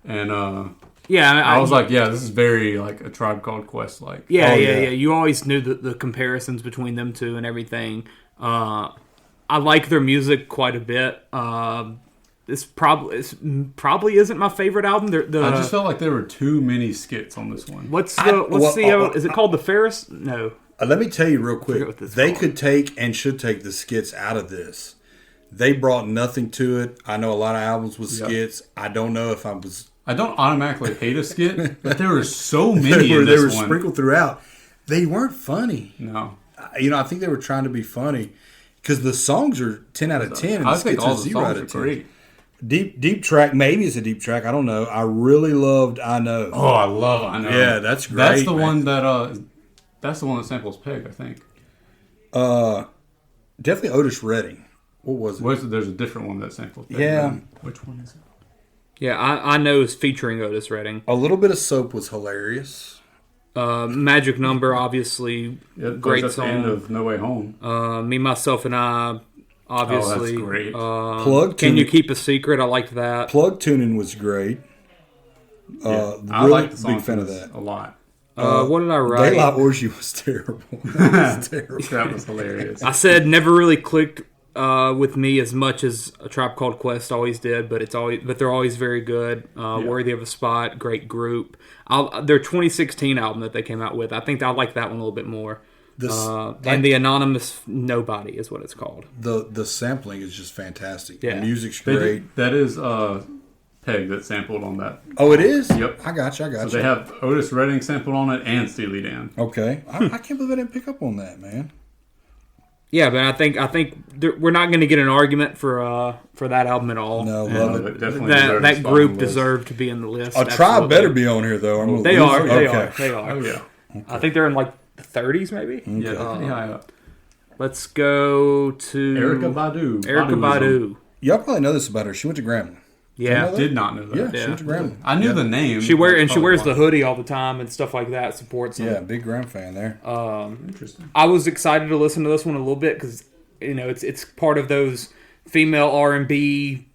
And I was like, this is very like A Tribe Called Quest like. Yeah. You always knew the comparisons between them two and everything. I like their music quite a bit. This probably isn't my favorite album. I just felt like there were too many skits on this one. Is it called The Ferris? No. Let me tell you real quick. They could take and should take the skits out of this. They brought nothing to it. I know a lot of albums with skits. I don't know if I don't automatically hate a skit, but there were so many in this They were one. sprinkled throughout. They weren't funny. No. I think they were trying to be funny because the songs are 10 out of 10 and the skits are 0 out of 10. Great. Deep track, maybe it's a deep track. I don't know. I really loved I Know. Oh, I love I Know. Yeah, that's great. That's the one that samples Peg, I think. Definitely Otis Redding. What was it? There's a different one that samples Peg. Yeah. Which one is it? Yeah, I Know is featuring Otis Redding. A Little Bit of Soap was hilarious. Magic Number, obviously, great song. The end of No Way Home. Me, Myself, and I, obviously. Oh, that's great. Plug Can You Keep a Secret? I liked that. Plug tuning was great. I like the song big fan of that a lot. What did I write? Daylight Orgy was terrible. That was terrible. That was hilarious. I said never really clicked with me as much as A Tribe Called Quest always did, but they're always very good. Worthy of a Spot, great group. Their 2016 album that they came out with, I think I like that one a little bit more. And the Anonymous Nobody is what it's called. The sampling is just fantastic. Yeah. The music's great. That is Peg that sampled on that. Oh, it is? Yep. I got you. So they have Otis Redding sampled on it and Steely Dan. Okay. I can't believe I didn't pick up on that, man. Yeah, but I think we're not going to get an argument for that album at all. No, love it. Definitely that group deserved to be in the list. A Tribe better be on here, though. They are. Okay. Oh, yeah. Okay. I think they're in like the 30s, maybe. Okay. Yeah, pretty high up. Let's go to Erykah Badu. Erykah Badu. Y'all probably know this about her. She went to Grambling. Yeah, did not know that. Yeah, she went to Grambling. I knew the name. She wears the hoodie all the time and stuff like that. Supports them. Yeah, big Graham fan there. Interesting. I was excited to listen to this one a little bit because it's part of those female R&B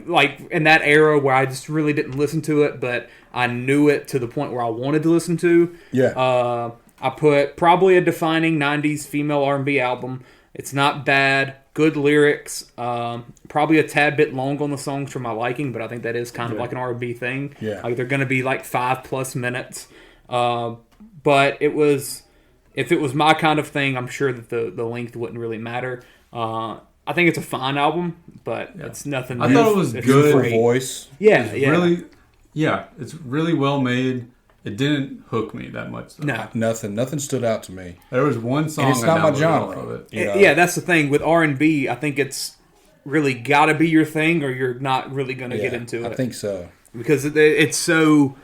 like in that era where I just really didn't listen to it, but I knew it to the point where I wanted to listen to. Yeah. I put probably a defining 90s female R&B album. It's not bad. Good lyrics. Probably a tad bit long on the songs for my liking, but I think that is kind of like an R&B thing. Yeah. Like they're going to be like 5+ minutes. But if it was my kind of thing, I'm sure that the length wouldn't really matter. I think it's a fine album, but it's nothing. I thought it was good voice. Yeah. Really, it's really well made. It didn't hook me that much, though. No. Nothing stood out to me. There was one song. And it's not my genre. Yeah, that's the thing with R&B. I think it's really got to be your thing, or you're not really going to get into it. I think so because it's so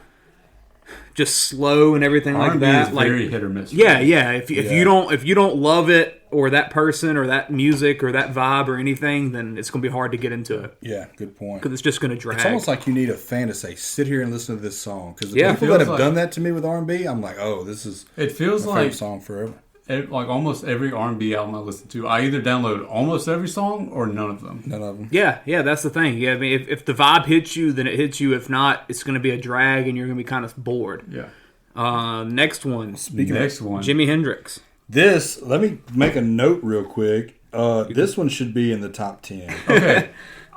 just slow and everything R&B like that. Is very hit or miss. Yeah. If you don't love it or that person or that music or that vibe or anything, then it's going to be hard to get into it. Yeah, good point. Because it's just going to drag. It's almost like you need a fan to say, "Sit here and listen to this song." Because the people that have done that to me with R&B, I'm like, "Oh, this is." It feels my like favorite song forever. Like almost every R&B album I listen to, I either download almost every song or none of them. None of them. Yeah, that's the thing. Yeah, I mean, if the vibe hits you, then it hits you. If not, it's going to be a drag, and you're going to be kind of bored. Yeah. Next one. Next one. Jimi Hendrix. This, let me make a note real quick. This one should be in the top 10. Okay.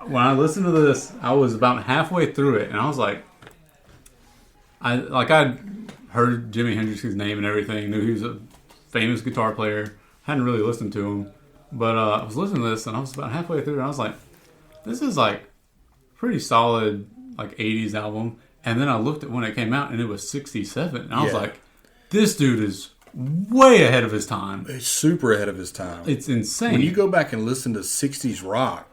When I listened to this, I was about halfway through it, and I was like, I'd heard Jimi Hendrix's name and everything, knew he was a famous guitar player. Hadn't really listened to him, but I was listening to this, and I was about halfway through, and I was like, this is like pretty solid, like 80s album. And then I looked at when it came out, and it was 67, and I was like, this dude is way ahead of his time. It's super ahead of his time. It's insane. When you go back and listen to 60s rock,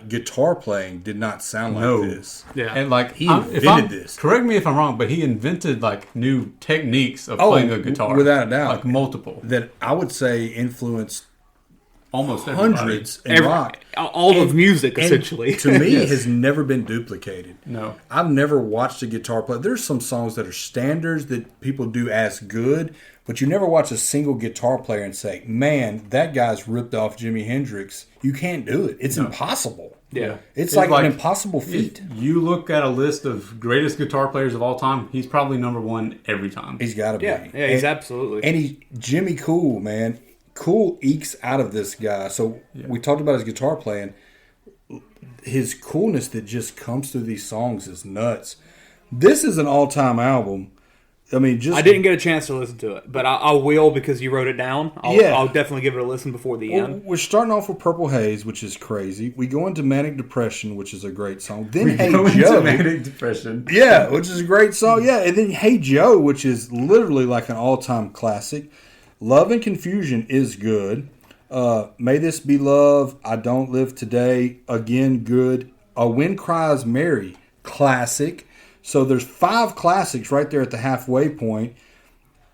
guitar playing did not sound like this. Yeah. And like he invented this. Correct me if I'm wrong, but he invented like new techniques of playing a guitar. Without a doubt. Like multiple. That I would say influenced almost hundreds in rock. All of music, essentially. To me, has never been duplicated. No. I've never watched a guitar play. There's some songs that are standards that people do as good, but you never watch a single guitar player and say, man, that guy's ripped off Jimi Hendrix. You can't do it. It's impossible. Yeah. It's like an impossible feat. If you look at a list of greatest guitar players of all time, he's probably number one every time. He's got to be. Yeah, he's absolutely. And Jimmy Cool, man. Cool ekes out of this guy. So we talked about his guitar playing. His coolness that just comes through these songs is nuts. This is an all-time album. I mean, just I didn't get a chance to listen to it, but I will because you wrote it down. I'll definitely give it a listen before the end. We're starting off with Purple Haze, which is crazy. We go into Manic Depression, which is a great song. Then Hey Joe, Manic Depression, yeah, which is a great song. Yeah, and then Hey Joe, which is literally like an all-time classic. Love and Confusion is good. May This Be Love, I Don't Live Today, again good. A Wind Cries Mary, classic. So there's 5 classics right there at the halfway point.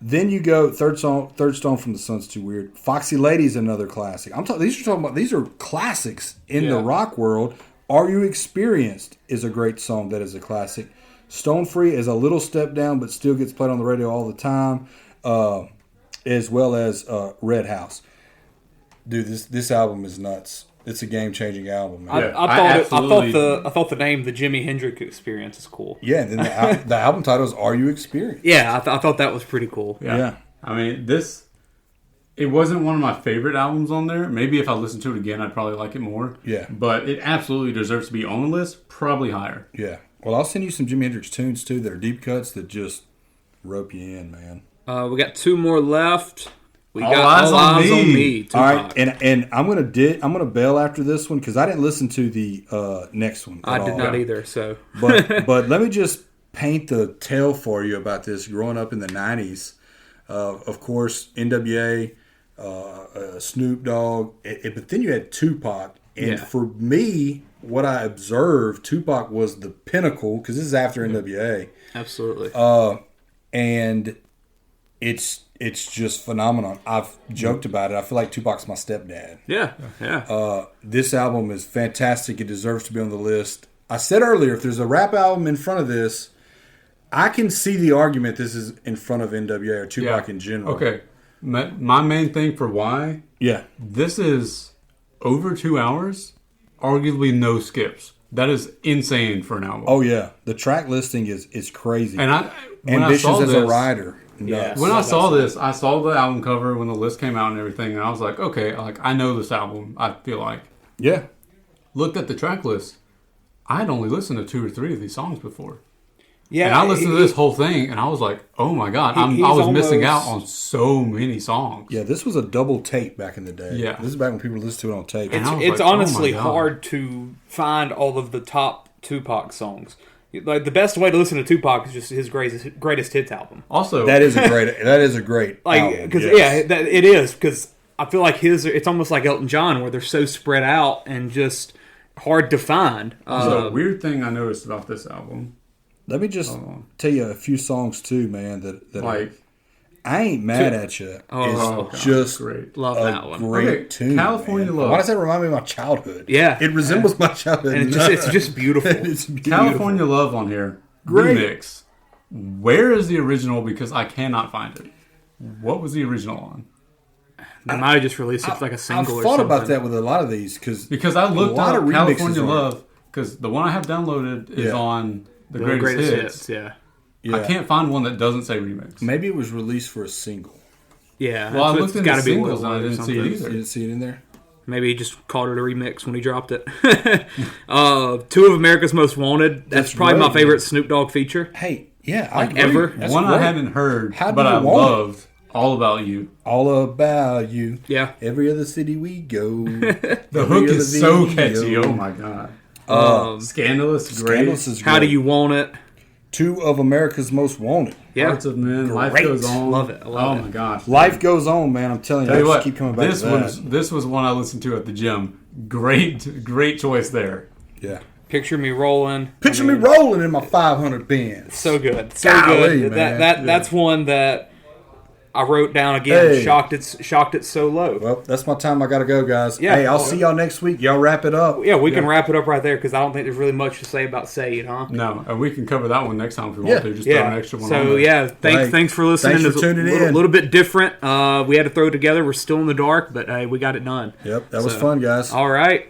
Then you go Third Stone from the Sun's Too Weird. Foxy Lady's another classic. These are classics in the rock world. Are You Experienced is a great song that is a classic. Stone Free is a little step down, but still gets played on the radio all the time, as well as Red House. Dude, this album is nuts. It's a game-changing album, man. I thought the name, the Jimi Hendrix Experience, is cool. Yeah, and then the album title is "Are You Experienced?" Yeah, I thought that was pretty cool. Yeah. I mean, it wasn't one of my favorite albums on there. Maybe if I listened to it again, I'd probably like it more. Yeah, but it absolutely deserves to be on the list. Probably higher. Yeah. Well, I'll send you some Jimi Hendrix tunes too that are deep cuts that just rope you in, man. We got 2 more left. We got All Eyes on Me. All right, and I'm gonna bail after this one because I didn't listen to the next one. I did not either. So, but let me just paint the tale for you about this. Growing up in the '90s, of course, NWA, Snoop Dogg, but then you had Tupac, and for me, what I observed, Tupac was the pinnacle because this is after NWA. Absolutely. And it's just phenomenal. I've joked about it. I feel like Tupac's my stepdad. Yeah. This album is fantastic. It deserves to be on the list. I said earlier, if there's a rap album in front of this, I can see the argument this is in front of NWA or Tupac in general. Okay. My main thing for why, this is over 2 hours, arguably no skips. That is insane for an album. Oh, yeah. The track listing is crazy. And Ambitious as a writer. Yeah. When I saw this, I saw the album cover when the list came out and everything, and I was like, okay, I know this album, I feel like. Yeah. Looked at the track list. I had only listened to 2 or 3 of these songs before. Yeah. And I listened to this whole thing, and I was like, oh my God, I was missing out on so many songs. Yeah, this was a double tape back in the day. Yeah. This is back when people listened to it on tape. It's honestly hard to find all of the top Tupac songs. Like the best way to listen to Tupac is just his greatest hits album. Also, that is a great album. Because it is because I feel like it's almost like Elton John where they're so spread out and just hard to find. So weird thing I noticed about this album. Let me just tell you a few songs too, man. That I ain't mad at you. It's just great. Love that one. Great tune. California Love. Why does that remind me of my childhood? Yeah, it resembles my childhood. And it's just beautiful. It's beautiful. California Love on here. Great remix. Where is the original? Because I cannot find it. What was the original on? They might have just released it like a single. I've or thought something. about that with a lot of these because I looked up California Love because the one I have downloaded is on the greatest hits. Yeah. I can't find one that doesn't say remix. Maybe it was released for a single. Yeah. Well, I looked into singles and I didn't see it either. You didn't see it in there? Maybe he just called it a remix when he dropped it. 2 of America's Most Wanted. That's probably my favorite Snoop Dogg feature. Hey, yeah. Ever. That's one great. I hadn't heard, but I loved All About You. All About You. Yeah. Every other city we go. The hook is so catchy. Oh, my God. Scandalous, great. Scandalous is great. How Do You Want It? 2 of America's Most Wanted. Yeah. Parts of Men. Great. Life Goes On. Love it. Oh my gosh. Life Goes On, man. I'm telling you. Tell you what, keep coming back to that. This was one I listened to at the gym. Great choice there. Yeah. Picture Me Rolling. Picture me rolling in my 500 Benz. So good. So Golly, good. man. That's one that I wrote down again. Hey. Shocked it's so low. Well, that's my time. I got to go, guys. Yeah. Hey, I'll see y'all next week. Y'all wrap it up. Yeah, we can wrap it up right there because I don't think there's really much to say about Say It, huh? No, and we can cover that one next time if we want to. Just throw an extra one on So, there. thanks for listening. Thanks for tuning in. A little bit different. We had to throw it together. We're still in the dark, but we got it done. Yep, that was fun, guys. All right.